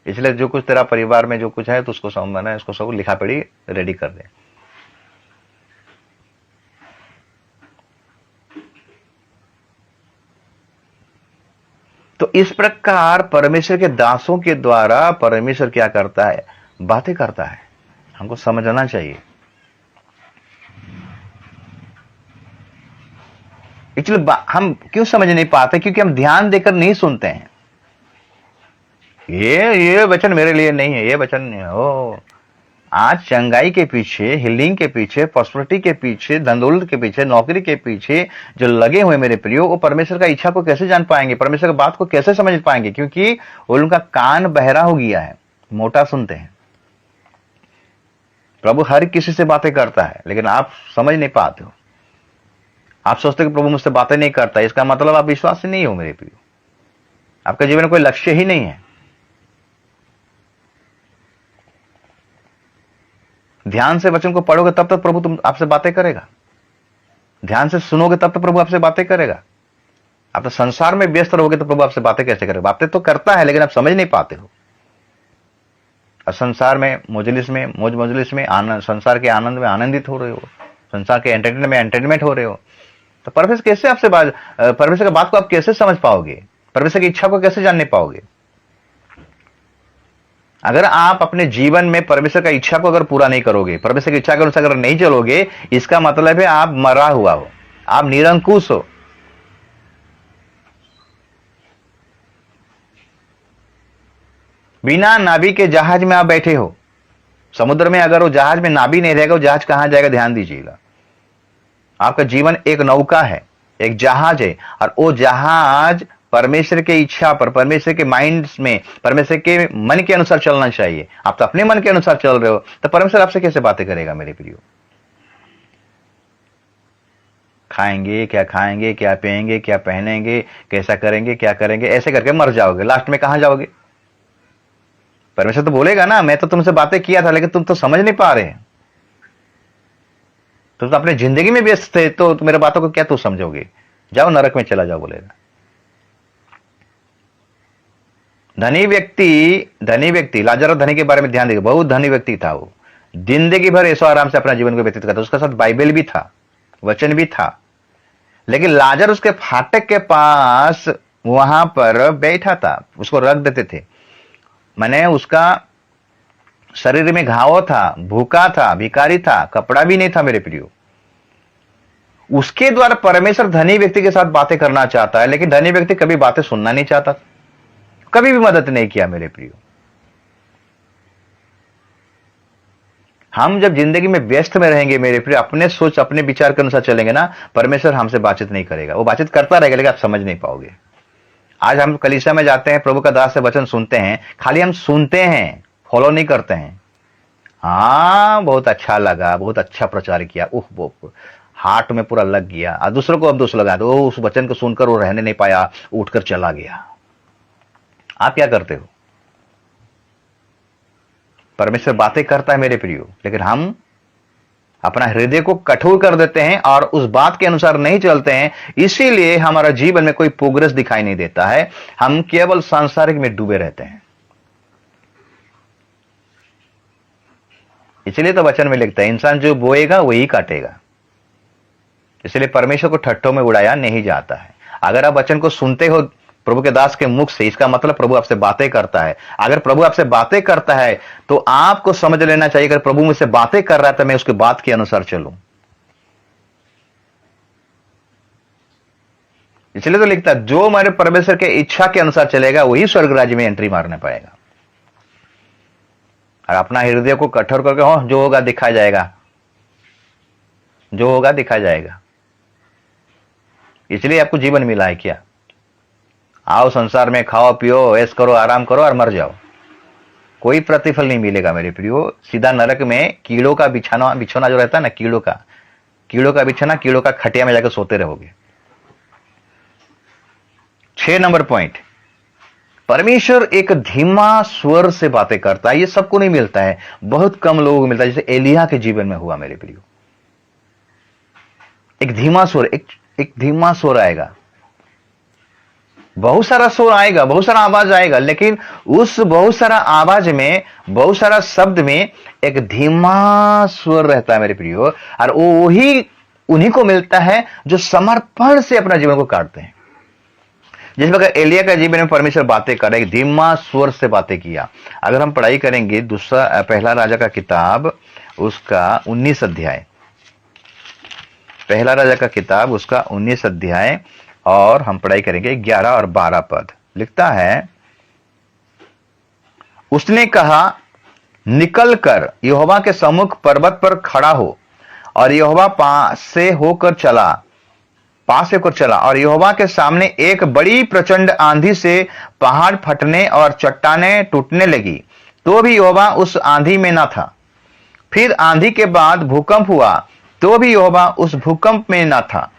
S1: इसलिए जो कुछ तेरा परिवार में जो कुछ है तो उसको समझना, इसको सब लिखा पढ़ी रेडी कर दे। तो इस प्रकार परमेश्वर के दासों के द्वारा परमेश्वर क्या करता है, बातें करता है। हमको समझना चाहिए। एक्चुअली हम क्यों समझ नहीं पाते, क्योंकि हम ध्यान देकर नहीं सुनते हैं। ये वचन मेरे लिए नहीं है, ये वचन नहीं है। आज चंगाई के पीछे, हीलिंग के पीछे, प्रॉस्पेरिटी के पीछे, धन दौलत के पीछे, नौकरी के पीछे जो लगे हुए मेरे प्रियो, वो परमेश्वर का इच्छा को कैसे जान पाएंगे, परमेश्वर की बात को कैसे समझ पाएंगे, क्योंकि वो उनका कान बहरा हो गया है, मोटा सुनते हैं। प्रभु हर किसी से बातें करता है, लेकिन आप समझ नहीं पाते हो। आप सोचते हो कि प्रभु मुझसे बातें नहीं करता, इसका मतलब आप विश्वासी नहीं हो मेरे प्रियो, आपका जीवन में कोई लक्ष्य ही नहीं है। ध्यान से वचन को पढ़ोगे तब तक प्रभु तुम आपसे बातें करेगा, ध्यान से सुनोगे तब तक प्रभु आपसे बातें करेगा। आप तो संसार में व्यस्त रहोगे तो प्रभु आपसे बातें कैसे करेगा। बातें तो करता है, लेकिन आप समझ नहीं पाते हो। और संसार में मौज मजलिस में आनंद, संसार के आनंद में आनंदित हो रहे हो, संसार के एंटरटेनमेंट में एंटरटेनमेंट हो रहे हो, तो परमेश्वर कैसे आपसे परमेश्वर की बात को आप कैसे समझ पाओगे, परमेश्वर की इच्छा को कैसे जानने पाओगे? अगर आप अपने जीवन में परमेश्वर का इच्छा को अगर पूरा नहीं करोगे, परमेश्वर की इच्छा के अनुसार अगर नहीं चलोगे, इसका मतलब है आप मरा हुआ हो, आप निरंकुश हो। बिना नावी के जहाज में आप बैठे हो समुद्र में, अगर वो जहाज में नावी नहीं रहेगा, वो जहाज कहां जाएगा? ध्यान दीजिएगा, आपका जीवन एक नौका है, एक जहाज है, और वो जहाज परमेश्वर की इच्छा पर, परमेश्वर के माइंड में, परमेश्वर के मन के अनुसार चलना चाहिए। आप तो अपने मन के अनुसार चल रहे हो, तो परमेश्वर आपसे कैसे बातें करेगा मेरे प्रियो? खाएंगे क्या, खाएंगे क्या, पिएंगे क्या, पहनेंगे, कैसा करेंगे, क्या करेंगे, ऐसे करके मर जाओगे, लास्ट में कहां जाओगे? परमेश्वर तो बोलेगा ना, मैं तो तुमसे बातें किया था लेकिन तुम तो समझ नहीं पा रहे, तुम तो अपने जिंदगी में व्यस्त थे, तो मेरे बातों को क्या तू समझोगे? जाओ नरक में चला जाओ, बोलेगा। धनी व्यक्ति लाजर धनी के बारे में ध्यान देगा, बहुत धनी व्यक्ति था वो, जिंदगी भर ऐसो आराम से अपना जीवन को व्यतीत करता, उसके साथ बाइबल भी था, वचन भी था, लेकिन लाजर उसके फाटक के पास वहां पर बैठा था, उसको रख देते थे। मैंने उसका शरीर में घाव था, भूखा था, भिखारी था, कपड़ा भी नहीं था मेरे प्रियो। उसके द्वारा परमेश्वर धनी व्यक्ति के साथ बातें करना चाहता है, लेकिन धनी व्यक्ति कभी बातें सुनना नहीं चाहता, कभी भी मदद नहीं किया मेरे प्रियो। हम जब जिंदगी में व्यस्त में रहेंगे मेरे प्रिय, अपने सोच अपने विचार के अनुसार चलेंगे ना, परमेश्वर हमसे बातचीत नहीं करेगा, वो बातचीत करता रहेगा लेकिन आप समझ नहीं पाओगे। आज हम कलीसिया में जाते हैं, प्रभु का दास से वचन सुनते हैं, खाली हम सुनते हैं, फॉलो नहीं करते हैं। हाँ, बहुत अच्छा लगा, बहुत अच्छा प्रचार किया, उह वो हार्ट में पूरा लग गया, और दूसरों को अब दोष लगा दो, उस वचन को सुनकर वो रहने नहीं पाया, उठकर चला गया। आप क्या करते हो? परमेश्वर बातें करता है मेरे प्रियो, लेकिन हम अपना हृदय को कठोर कर देते हैं और उस बात के अनुसार नहीं चलते हैं, इसीलिए हमारा जीवन में कोई प्रोग्रेस दिखाई नहीं देता है, हम केवल सांसारिक में डूबे रहते हैं। इसलिए तो वचन में लिखता है, इंसान जो बोएगा वही काटेगा। इसलिए परमेश्वर को ठट्ठों में उड़ाया नहीं जाता है। अगर आप वचन को सुनते हो प्रभु के दास के मुख से, इसका मतलब प्रभु आपसे बातें करता है। अगर प्रभु आपसे बातें करता है तो आपको समझ लेना चाहिए, अगर प्रभु मुझसे बातें कर रहा है तो मैं उसकी बात के अनुसार चलूं। इसलिए तो लिखता है, जो हमारे परमेश्वर के इच्छा के अनुसार चलेगा वही स्वर्ग राज्य में एंट्री मारने पाएगा। और अपना हृदय को कठोर करके, हो जो होगा दिखा जाएगा, जो होगा दिखा जाएगा, इसलिए आपको जीवन मिला है क्या? आओ संसार में, खाओ पियो, ऐश करो, आराम करो और मर जाओ, कोई प्रतिफल नहीं मिलेगा मेरे प्रियो। सीधा नरक में कीड़ों का बिछौना जो रहता है ना, कीड़ों का बिछौना, कीड़ों का खटिया में जाकर सोते रहोगे। 6 नंबर पॉइंट, परमेश्वर एक धीमा स्वर से बातें करता है। ये सबको नहीं मिलता है, बहुत कम लोगों को मिलता है, जैसे एलिया के जीवन में हुआ मेरे प्रियो। एक धीमा स्वर, एक धीमा स्वर आएगा, बहुत सारा स्वर आएगा, बहुत सारा आवाज आएगा, लेकिन उस बहुत सारा आवाज में, बहुत सारा शब्द में एक धीमा स्वर रहता है मेरे प्रियो। और वो उन्हीं को मिलता है जो समर्पण से अपना जीवन को काटते हैं। जिस प्रकार एलिया का जीवन में परमेश्वर बातें कर रहे, एक धीमा स्वर से बातें किया। अगर हम पढ़ाई करेंगे पहला राजा का किताब उसका 19 अध्याय, पहला राजा का किताब उसका 19 अध्याय, और हम पढ़ाई करेंगे 11 और 12 पद। लिखता है, उसने कहा, निकल कर यहोवा के सम्मुख पर्वत पर खड़ा हो, और यहोवा पास से होकर चला, और यहोवा के सामने एक बड़ी प्रचंड आंधी से पहाड़ फटने और चट्टानें टूटने लगी, तो भी यहोवा उस आंधी में न था। फिर आंधी के बाद भूकंप हुआ, तो भी यहोवा उस भूकंप में न था।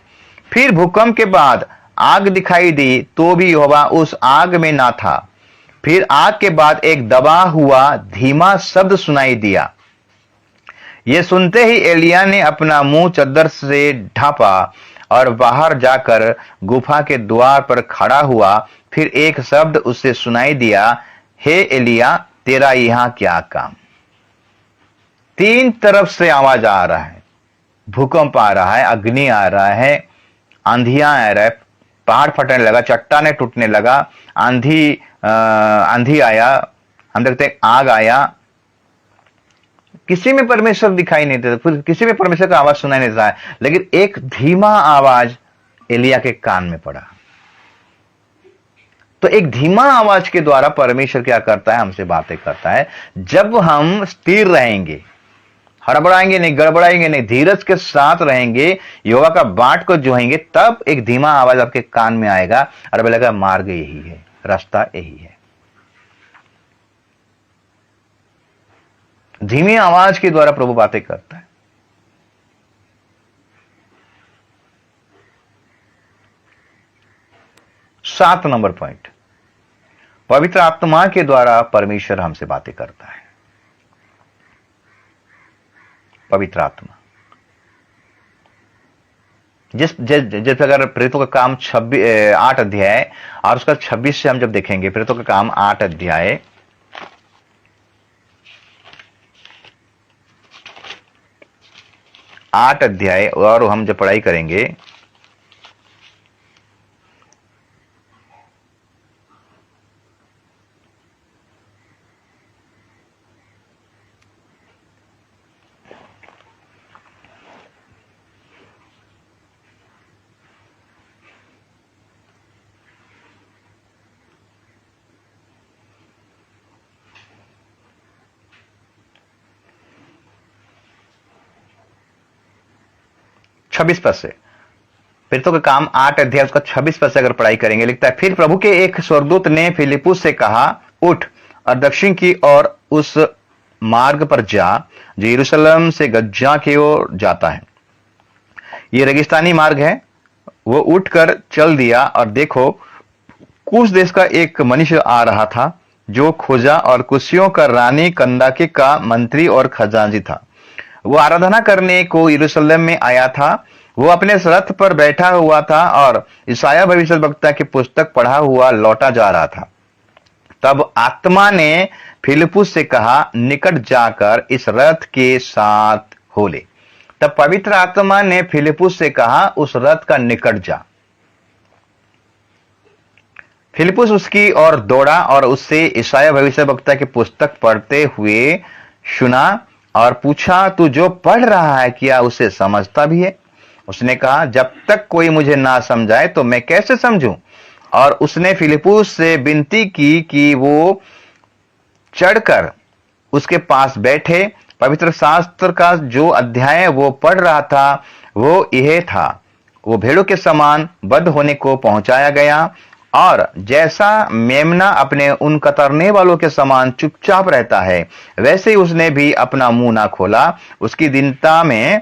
S1: फिर भूकंप के बाद आग दिखाई दी, तो भी यहोवा उस आग में ना था। फिर आग के बाद एक दबा हुआ धीमा शब्द सुनाई दिया। यह सुनते ही एलिया ने अपना मुंह चद्दर से ढांपा और बाहर जाकर गुफा के द्वार पर खड़ा हुआ। फिर एक शब्द उससे सुनाई दिया, हे एलिया, तेरा यहां क्या काम? 3 तरफ से आवाज आ रहा है। भूकंप आ रहा है, अग्नि आ रहा है, आंधियां आ रहा है, पहाड़ फटने लगा, चट्टाने टूटने लगा, आंधी आया, हम देखते हैं आग आया, किसी में परमेश्वर दिखाई नहीं देता, फिर किसी में परमेश्वर का आवाज सुनाई नहीं देता है। लेकिन एक धीमा आवाज एलिया के कान में पड़ा। तो एक धीमा आवाज के द्वारा परमेश्वर क्या करता है, हमसे बातें करता है। जब हम स्थिर रहेंगे, हड़बड़ाएंगे नहीं, गड़बड़ाएंगे नहीं, धीरज के साथ रहेंगे, योगा का बाट को जोहेंगे, तब एक धीमा आवाज आपके कान में आएगा और बोलेगा मार्ग यही है, रास्ता यही है। धीमी आवाज के द्वारा प्रभु बातें करता है। सात नंबर पॉइंट, पवित्र आत्मा के द्वारा परमेश्वर हमसे बातें करता है। पवित्र आत्मा, जिस अगर प्रेरितों का काम 8 अध्याय और उसका 26 से हम जब देखेंगे, प्रेरितों का काम 8 अध्याय 8 अध्याय और हम जब पढ़ाई करेंगे, छब्बीस पद से, प्रेरितों का काम 8 अध्याय उसका 26 पद से अगर पढ़ाई करेंगे, लिखता है, फिर प्रभु के एक स्वर्गदूत ने फिलिप्पुस से कहा, उठ और दक्षिण की ओर उस मार्ग पर जा जो यरूशलेम से गज्जा की ओर जाता है। ये रेगिस्तानी मार्ग है। वो उठकर चल दिया और देखो, कुश देश का एक मनुष्य आ रहा था जो खोजा और कुशियों का रानी कंदाके का मंत्री और खजांची था। वो आराधना करने को यरूशलेम में आया था। वो अपने रथ पर बैठा हुआ था और ईसाया भविष्यद्वक्ता की पुस्तक पढ़ा हुआ लौटा जा रहा था। तब आत्मा ने फिलिप्पुस से कहा, निकट जाकर इस रथ के साथ हो ले। तब पवित्र आत्मा ने फिलिप्पुस से कहा, उस रथ का निकट जा। फिलिप्पुस उसकी ओर दौड़ा और उससे ईसाया भविष्यद्वक्ता की पुस्तक पढ़ते हुए सुना और पूछा, तू जो पढ़ रहा है क्या उसे समझता भी है? उसने कहा, जब तक कोई मुझे ना समझाए तो मैं कैसे समझूं? और उसने फिलिप्पुस से विनती की कि वो चढ़कर उसके पास बैठे। पवित्र शास्त्र का जो अध्याय वो पढ़ रहा था वो यह था, वो भेड़ों के समान बद्ध होने को पहुंचाया गया और जैसा मेमना अपने उन कतरने वालों के समान चुपचाप रहता है, वैसे ही उसने भी अपना मुंह ना खोला। उसकी दीनता में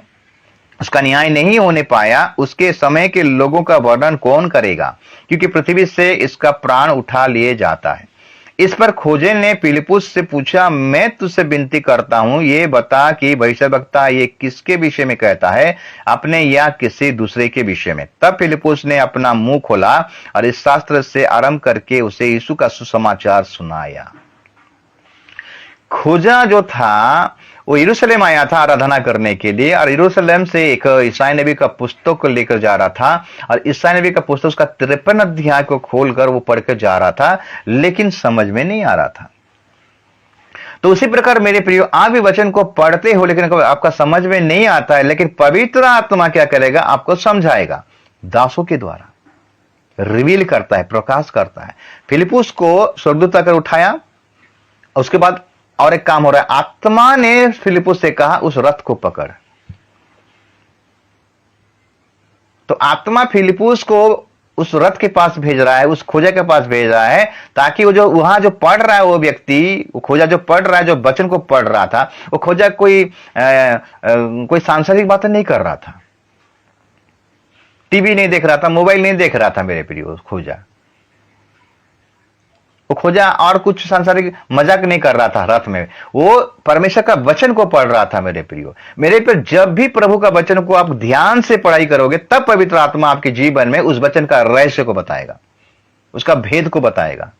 S1: उसका न्याय नहीं होने पाया। उसके समय के लोगों का वर्णन कौन करेगा, क्योंकि पृथ्वी से इसका प्राण उठा लिए जाता है। इस पर खोजे ने फिलिप्पुस से पूछा, मैं तुझसे विनती करता हूं, ये बता कि भविष्यद्वक्ता ये किसके विषय में कहता है, अपने या किसी दूसरे के विषय में? तब फिलिप्पुस ने अपना मुंह खोला और इस शास्त्र से आरंभ करके उसे यीशु का सुसमाचार सुनाया। खोजा जो था वो यरूशलेम आया था आराधना करने के लिए, और यरूशलेम से एक ईसाई नबी का पुस्तक को लेकर जा रहा था, और ईसाई नबी का पुस्तक उसका 53 अध्याय को खोलकर वो पढ़कर जा रहा था, लेकिन समझ में नहीं आ रहा था। तो उसी प्रकार मेरे प्रियो, आप भी वचन को पढ़ते हो लेकिन आपका समझ में नहीं आता है, लेकिन पवित्र आत्मा क्या करेगा, आपको समझाएगा। दासों के द्वारा रिवील करता है, प्रकाश करता है। फिलिप्पुस को स्वर्गदूत आकर उठाया, उसके बाद और एक काम हो रहा है, आत्मा ने फिलिप्पुस से कहा, उस रथ को पकड़। तो आत्मा फिलिप्पुस को उस रथ के पास भेज रहा है, उस खोजा के पास भेज रहा है, ताकि वो जो वहां जो पढ़ रहा है वो व्यक्ति, वो खोजा जो पढ़ रहा है, जो वचन को पढ़ रहा था, वो खोजा कोई सांसारिक बातें नहीं कर रहा था, टीवी नहीं देख रहा था, मोबाइल नहीं देख रहा था मेरे प्रियो। वो खोजा और कुछ सांसारिक मजाक नहीं कर रहा था रथ में, वो परमेश्वर का वचन को पढ़ रहा था मेरे प्रियो। मेरे पर जब भी प्रभु का वचन को आप ध्यान से पढ़ाई करोगे, तब पवित्र आत्मा आपके जीवन में उस वचन का रहस्य को बताएगा, उसका भेद को बताएगा।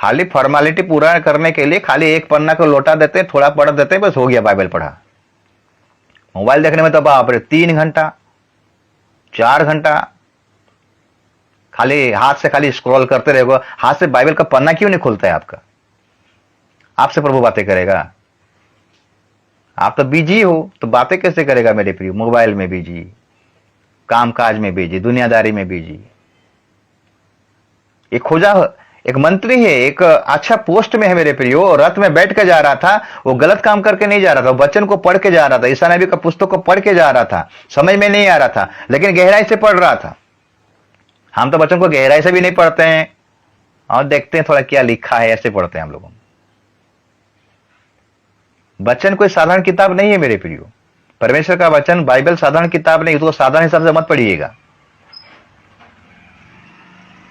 S1: खाली फॉर्मेलिटी पूरा करने के लिए खाली एक पन्ना को लौटा देते हैं, थोड़ा पढ़ देते हैं, बस हो गया बाइबल पढ़ा। मोबाइल देखने में तो बाप रे 3 घंटा 4 घंटा खाली हाथ से खाली स्क्रॉल करते रहोगे। हाथ से बाइबल का पन्ना क्यों नहीं खुलता है आपका? आपसे प्रभु बातें करेगा? आप तो बिजी हो, तो बातें कैसे करेगा मेरे प्रिय? मोबाइल में बिजी, कामकाज में बिजी, दुनियादारी में बिजी। एक खोजा, एक मंत्री है, एक अच्छा पोस्ट में है मेरे प्रियो, रथ में बैठ के जा रहा था। वो गलत काम करके नहीं जा रहा था, वो वचन को पढ़ के जा रहा था, ईसा नबी का पुस्तक को पढ़ के जा रहा था। समझ में नहीं आ रहा था, लेकिन गहराई से पढ़ रहा था। हम तो वचन को गहराई से भी नहीं पढ़ते हैं और देखते हैं थोड़ा क्या लिखा है, ऐसे पढ़ते हैं हम लोगों। वचन कोई साधारण किताब नहीं है मेरे प्रियो। परमेश्वर का वचन बाइबल साधारण किताब नहीं, तो साधारण हिसाब से मत पढ़िएगा।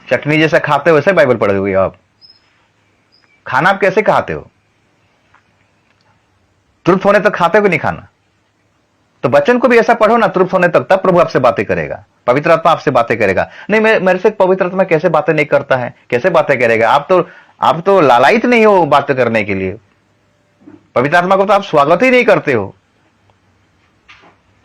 S1: चटनी जैसा खाते हो वैसे बाइबल पढ़े हुए आप। खाना आप कैसे खाते हो? तृप्त होने तक खाते हो कि नहीं खाना? तो वचन को भी ऐसा पढ़ो ना, तृप्त होने तक, तब प्रभु आपसे बातें करेगा, पवित्र आत्मा आपसे बातें करेगा। नहीं, मेरे से पवित्र आत्मा कैसे बातें नहीं करता है, कैसे बातें करेगा? आप तो लालायित नहीं हो बातें करने के लिए। पवित्र आत्मा को तो आप स्वागत ही नहीं करते हो।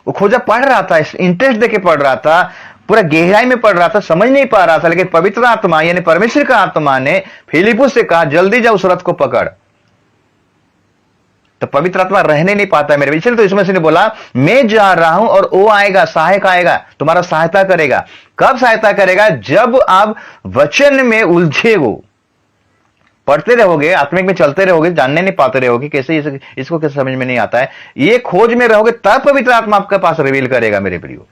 S1: वो खोजा पढ़ रहा था, इंटरेस्ट देके पढ़ रहा था, पूरा गहराई में पढ़ रहा था, समझ नहीं पा रहा था, लेकिन पवित्र आत्मा यानी परमेश्वर का आत्मा ने फिलिपुस से कहा जल्दी जा उस रथ को पकड़। तो पवित्र आत्मा रहने नहीं पाता है मेरे, इसलिए तो यीशु मसीह ने बोला मैं जा रहा हूं और वो आएगा, सहायक आएगा, तुम्हारा सहायता करेगा। कब सहायता करेगा? जब आप वचन में उलझे हो, पढ़ते रहोगे, आत्मिक में चलते रहोगे, जानने नहीं पाते रहोगे कैसे इसको कैसे समझ में नहीं आता है, ये खोज में रहोगे, तब पवित्र आत्मा आपके पास रिवील करेगा मेरे प्रियो।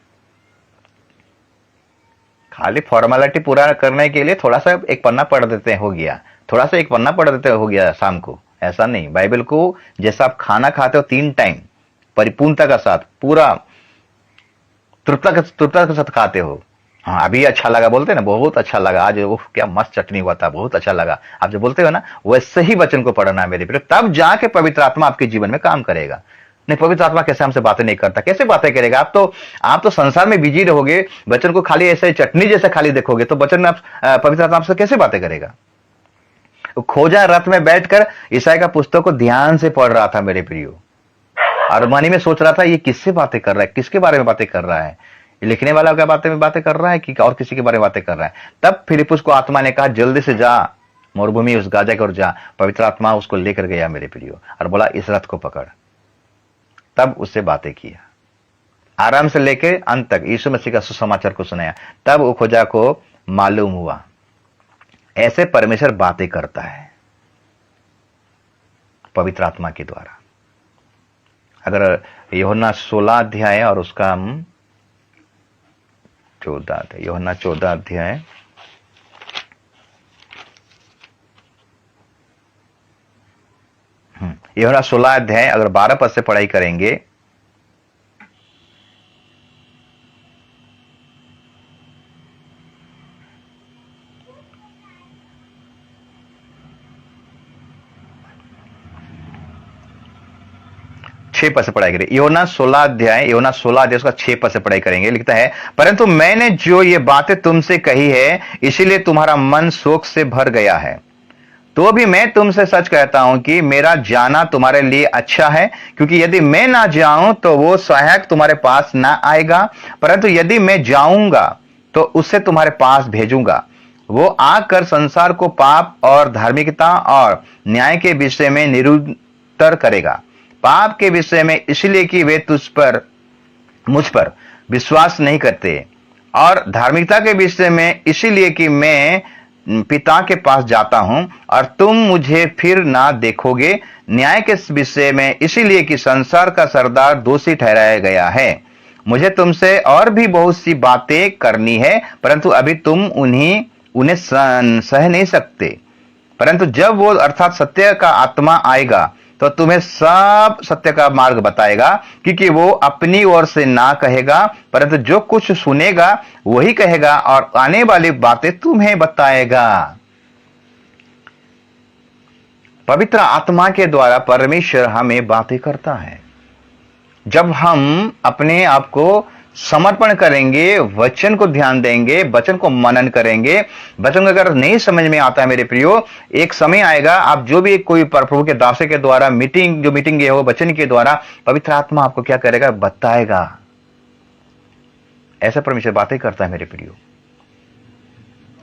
S1: खाली फॉर्मेलिटी पूरा करने के लिए थोड़ा सा एक पन्ना पढ़ देते हैं, हो गया। थोड़ा सा एक पन्ना पढ़ देते हैं, हो गया शाम को। ऐसा नहीं। बाइबल को जैसा आप खाना खाते हो 3 टाइम परिपूर्णता का साथ, पूरा तृप्तता के साथ खाते हो। हाँ, अभी अच्छा लगा बोलते हैं ना, बहुत अच्छा लगा आज, ओह क्या मस्त चटनी हुआ था, बहुत अच्छा लगा, आप जो बोलते हो ना, वैसे ही वचन को पढ़ना है मेरे प्रिय, तब जाके पवित्र आत्मा आपके जीवन में काम करेगा। नहीं, पवित्र आत्मा कैसे हमसे बातें नहीं करता, कैसे बातें करेगा? आप तो संसार में बिजी रहोगे, वचन को खाली ऐसे चटनी जैसे खाली देखोगे, तो वचन में पवित्र आत्मा आपसे कैसे बातें करेगा? खोजा रथ में बैठकर ईसाई का पुस्तक को ध्यान से पढ़ रहा था मेरे प्रियो, और मनी में सोच रहा था ये किससे बातें कर रहा है, किसके बारे में बातें कर रहा है, लिखने वाला क्या बातें कर रहा है कि और किसी के बारे में बातें कर रहा है। तब फिलिपुस को आत्मा ने कहा जल्दी से जा मरुभूमि उस गाजा की ओर जा। पवित्र आत्मा उसको लेकर गया मेरे प्रियो और बोला इस रथ को पकड़। तब उससे बातें किया, आराम से लेके अंत तक यीशु मसीह का सुसमाचार को सुनाया। तब वो खोजा को मालूम हुआ ऐसे परमेश्वर बातें करता है पवित्र आत्मा के द्वारा। अगर यूहन्ना 16 अध्याय और उसका 14, यूहन्ना 14 अध्याय यूहन्ना 16 अध्याय अगर 12 पद से पढ़ाई करेंगे, छह पद से पढ़ाई करें। यूहन्ना 16 अध्याय उसका 6 पद से पढ़ाई करेंगे। लिखता है, परंतु मैंने जो ये बातें तुमसे कही है इसीलिए तुम्हारा मन शोक से भर गया है। तो भी मैं तुमसे सच कहता हूं कि मेरा जाना तुम्हारे लिए अच्छा है, क्योंकि यदि मैं ना जाऊं तो वो सहायक तुम्हारे पास ना आएगा, परंतु यदि मैं जाऊंगा तो उससे तुम्हारे पास भेजूंगा। वो आकर संसार को पाप और धार्मिकता और न्याय के विषय में निरुत्तर करेगा। पाप के विषय में इसलिए कि वे मुझ पर विश्वास नहीं करते, और धार्मिकता के विषय में इसीलिए कि मैं पिता के पास जाता हूं और तुम मुझे फिर ना देखोगे। न्याय के विषय में इसीलिए कि संसार का सरदार दोषी ठहराया गया है। मुझे तुमसे और भी बहुत सी बातें करनी है, परंतु अभी तुम उन्हें सह नहीं सकते। परंतु जब वो अर्थात सत्य का आत्मा आएगा तो तुम्हें सब सत्य का मार्ग बताएगा, क्योंकि वो अपनी ओर से ना कहेगा, परंतु जो कुछ सुनेगा वही कहेगा और आने वाली बातें तुम्हें बताएगा। पवित्र आत्मा के द्वारा परमेश्वर हमें बातें करता है। जब हम अपने आप को समर्पण करेंगे, वचन को ध्यान देंगे, वचन को मनन करेंगे, वचन को अगर नहीं समझ में आता है मेरे प्रियो, एक समय आएगा आप जो भी कोई प्रभु के दासे के द्वारा मीटिंग ये हो वचन के द्वारा, पवित्र आत्मा आपको क्या करेगा, बताएगा। ऐसा परमेश्वर बातें करता है मेरे प्रियो।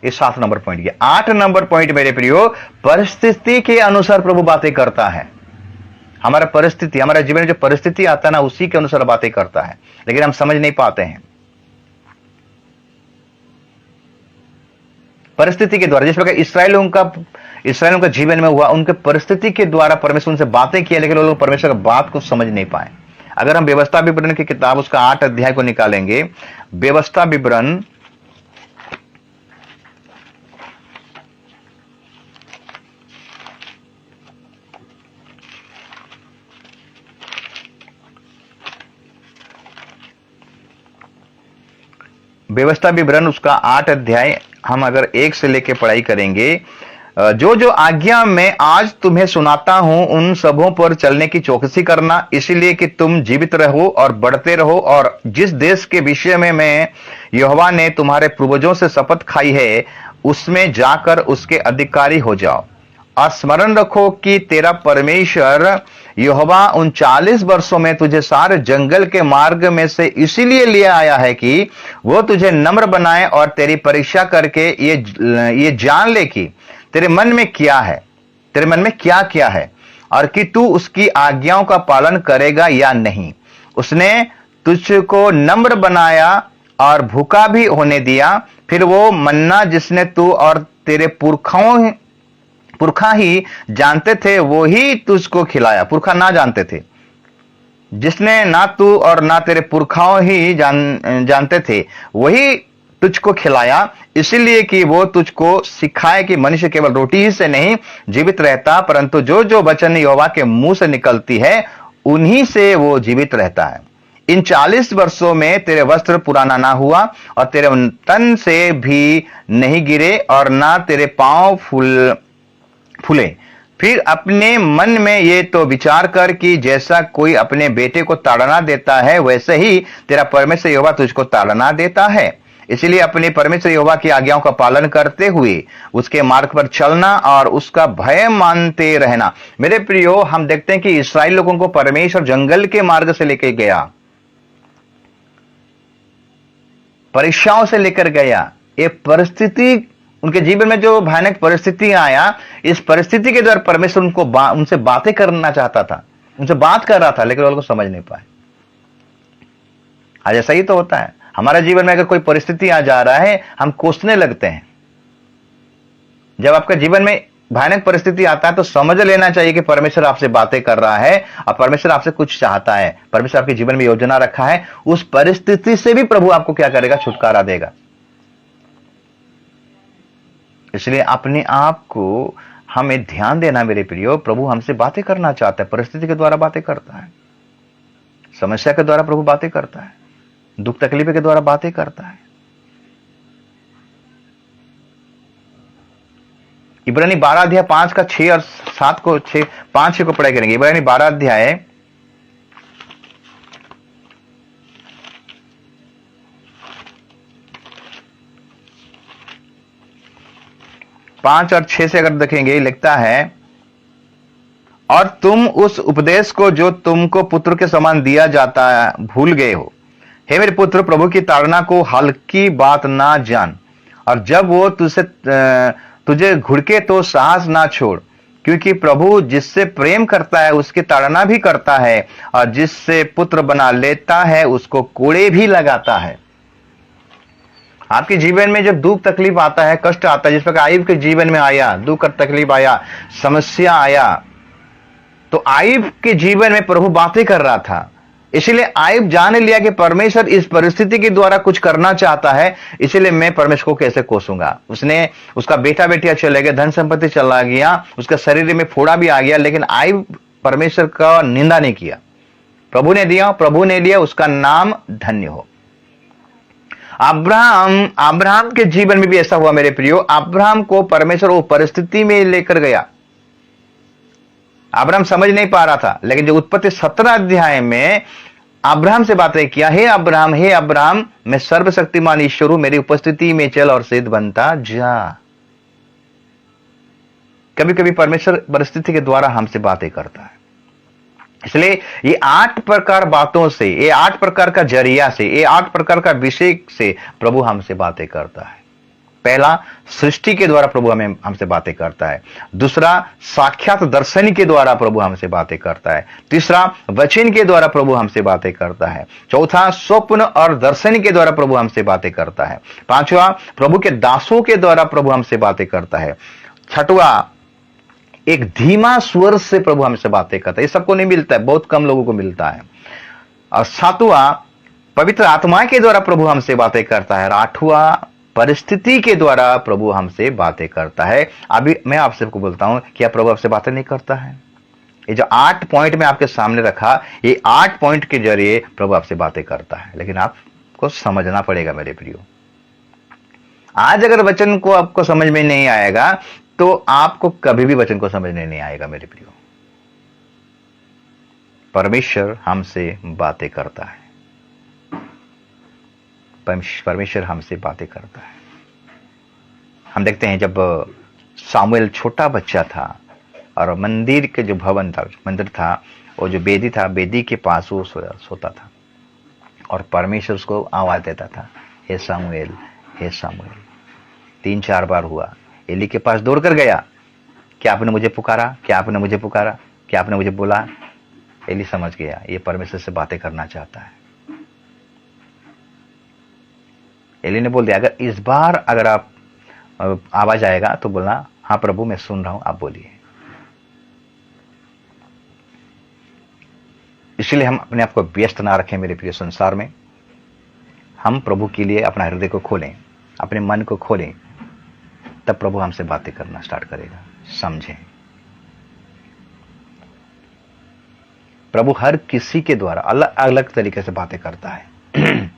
S1: ये 7 नंबर पॉइंट। ये 8 नंबर पॉइंट मेरे प्रियो, परिस्थिति के अनुसार प्रभु बातें करता है। हमारा परिस्थिति, हमारे जीवन में जो परिस्थिति आता है ना, उसी के अनुसार बातें करता है, लेकिन हम समझ नहीं पाते हैं। परिस्थिति के द्वारा, जिस प्रकार इसराइलियों का जीवन में हुआ, उनके परिस्थिति के द्वारा परमेश्वर उनसे बातें किया, लेकिन वो लोग परमेश्वर की बात को समझ नहीं पाए। अगर हम व्यवस्था विवरण की किताब उसका 8 अध्याय को निकालेंगे, व्यवस्था विवरण उसका 8 अध्याय हम अगर 1 से लेकर पढ़ाई करेंगे, जो जो आज्ञा मैं आज तुम्हें सुनाता हूं उन सबों पर चलने की चौकसी करना, इसीलिए कि तुम जीवित रहो और बढ़ते रहो, और जिस देश के विषय में मैं यहोवा ने तुम्हारे पूर्वजों से शपथ खाई है उसमें जाकर उसके अधिकारी हो जाओ। और स्मरण रखो कि तेरा परमेश्वर यहोवा 39 वर्षों में तुझे सारे जंगल के मार्ग में से इसीलिए ले आया है कि वो तुझे नम्र बनाए और तेरी परीक्षा करके ये जान ले कि तेरे मन में क्या है, तेरे मन में क्या क्या है, और कि तू उसकी आज्ञाओं का पालन करेगा या नहीं। उसने तुझको नम्र बनाया और भूखा भी होने दिया, फिर वो मन्ना जिसने तू और तेरे पुरखा ही जानते थे वो ही तुझको खिलाया। पुरखा ना जानते थे, जिसने ना तू और ना तेरे पुरखाओं ही जानते थे वही तुझको खिलाया, इसलिए कि वो तुझको सिखाए कि मनुष्य केवल रोटी ही से नहीं जीवित रहता, परंतु जो जो वचन यहोवा के मुंह से निकलती है उन्हीं से वो जीवित रहता है। इन 40 वर्षों में तेरे वस्त्र पुराना ना हुआ और तेरे तन से भी नहीं गिरे और ना तेरे पांव फूले। फिर अपने मन में ये तो विचार कर कि जैसा कोई अपने बेटे को ताड़ना देता है वैसे ही तेरा परमेश्वर यहोवा तुझको ताड़ना देता है। इसलिए अपने परमेश्वर यहोवा की आज्ञाओं का पालन करते हुए उसके मार्ग पर चलना और उसका भय मानते रहना। मेरे प्रियो, हम देखते हैं कि इस्राएल लोगों को परमेश्वर जंगल के मार्ग से लेकर गया, परीक्षाओं से लेकर गया। ये परिस्थिति, उनके जीवन में जो भयानक परिस्थिति आया, इस परिस्थिति के द्वारा परमेश्वर उनसे बातें करना चाहता था, उनसे बात कर रहा था, लेकिन वो लोग समझ नहीं पाए। आज ऐसा ही तो होता है हमारे जीवन में। अगर कोई परिस्थिति आ जा रहा है, हम कोसने लगते हैं। जब आपके जीवन में भयानक परिस्थिति आता है तो समझ लेना चाहिए कि परमेश्वर आपसे बातें कर रहा है और परमेश्वर आपसे कुछ चाहता है। परमेश्वर आपके जीवन में योजना रखा है, उस परिस्थिति से भी प्रभु आपको क्या करेगा, छुटकारा देगा। इसलिए अपने आप को हमें ध्यान देना मेरे प्रियो। प्रभु हमसे बातें करना चाहता है, परिस्थिति के द्वारा बातें करता है, समस्या के द्वारा प्रभु बातें करता है, दुख तकलीफ के द्वारा बातें करता है। इब्रानी 12 अध्याय 5 का 6 और 7 को 5 को पढ़ाई करेंगे। इब्रानी 12 अध्याय 5 और 6 से अगर देखेंगे, लिखता है, और तुम उस उपदेश को जो तुमको पुत्र के समान दिया जाता है भूल गए हो। हे मेरे पुत्र, प्रभु की ताड़ना को हल्की बात ना जान, और जब वो तुझे घुड़के तो साहस ना छोड़, क्योंकि प्रभु जिससे प्रेम करता है उसकी ताड़ना भी करता है, और जिससे पुत्र बना लेता है उसको कोड़े भी लगाता है। आपके जीवन में जब दुख तकलीफ आता है, कष्ट आता है, जिस प्रकार आयुब के जीवन में आया, दुख और तकलीफ आया, समस्या आया, तो आयुब के जीवन में प्रभु बातें कर रहा था। इसलिए आयुब जान लिया कि परमेश्वर इस परिस्थिति के द्वारा कुछ करना चाहता है, इसलिए मैं परमेश्वर को कैसे कोसूंगा। उसका बेटा बेटियां चले गए, धन संपत्ति चला गया, उसका शरीर में फोड़ा भी आ गया, लेकिन आयुब परमेश्वर का निंदा नहीं किया। प्रभु ने दिया, प्रभु ने लिया, उसका नाम धन्य हो। अब्राहम के जीवन में भी ऐसा हुआ मेरे प्रियो। अब्राहम को परमेश्वर वो परिस्थिति में लेकर गया। अब्राहम समझ नहीं पा रहा था, लेकिन जो उत्पत्ति 17 अध्याय में अब्राहम से बातें किया, हे अब्राहम, मैं सर्वशक्तिमान ईश्वर हूं, मेरी उपस्थिति में चल और सिद्ध बनता जा। कभी कभी परमेश्वर परिस्थिति के द्वारा हमसे बातें करता है। इसलिए ये 8 प्रकार बातों से, ये 8 प्रकार का जरिया से, ये 8 प्रकार का विषय से प्रभु हमसे बातें करता है। पहला, सृष्टि के द्वारा प्रभु हमसे बातें करता है। दूसरा, साक्षात दर्शन के द्वारा प्रभु हमसे बातें करता है। तीसरा, वचन के द्वारा प्रभु हमसे बातें करता है। चौथा, स्वप्न और दर्शन के द्वारा प्रभु हमसे बातें करता है। पांचवा, प्रभु के दासों के द्वारा प्रभु हमसे बातें करता है। छठवा, एक धीमा स्वर से प्रभु हमसे बातें करता है। ये सबको नहीं मिलता है, बहुत कम लोगों को मिलता है। और सातवां, पवित्र आत्मा के द्वारा प्रभु हमसे बातें करता है। और आठवां, परिस्थिति के द्वारा प्रभु हमसे बातें करता है। अभी मैं आप सबको बोलता हूं, क्या प्रभु आपसे बातें नहीं करता है? ये जो 8 पॉइंट में आपके सामने रखा, ये 8 पॉइंट के जरिए प्रभु आपसे बातें करता है, लेकिन आपको समझना पड़ेगा मेरे प्रियो। आज अगर वचन को आपको समझ में नहीं आएगा तो आपको कभी भी वचन को समझने नहीं आएगा मेरे प्रियो। परमेश्वर हमसे बातें करता है, परमेश्वर हमसे बातें करता है। हम देखते हैं जब सामुएल छोटा बच्चा था और मंदिर के जो भवन था, मंदिर था, वो जो बेदी था, बेदी के पास वो सोता था और परमेश्वर उसको आवाज देता था, हे सामुएल, हे सामुएल। 3-4 बार हुआ। एली के पास दौड़ कर गया, क्या आपने मुझे पुकारा, क्या आपने मुझे पुकारा, क्या आपने मुझे बोला? एली समझ गया ये परमेश्वर से बातें करना चाहता है। एली ने बोल दिया, अगर इस बार अगर आप आवाज आएगा तो बोलना, हाँ प्रभु मैं सुन रहा हूं, आप बोलिए। इसलिए हम अपने आप को व्यस्त ना रखें मेरे प्रिय संसार में। हम प्रभु के लिए अपना हृदय को खोलें, अपने मन को खोलें, तब प्रभु हमसे बातें करना स्टार्ट करेगा। समझें, प्रभु हर किसी के द्वारा अलग अलग तरीके से बातें करता है।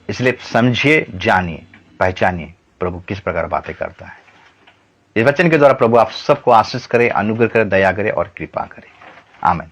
S1: इसलिए समझिए, जानिए, पहचानिए प्रभु किस प्रकार बातें करता है। इस वचन के द्वारा प्रभु आप सबको आशीष करे, अनुग्रह करे, दया करे और कृपा करे। आमीन।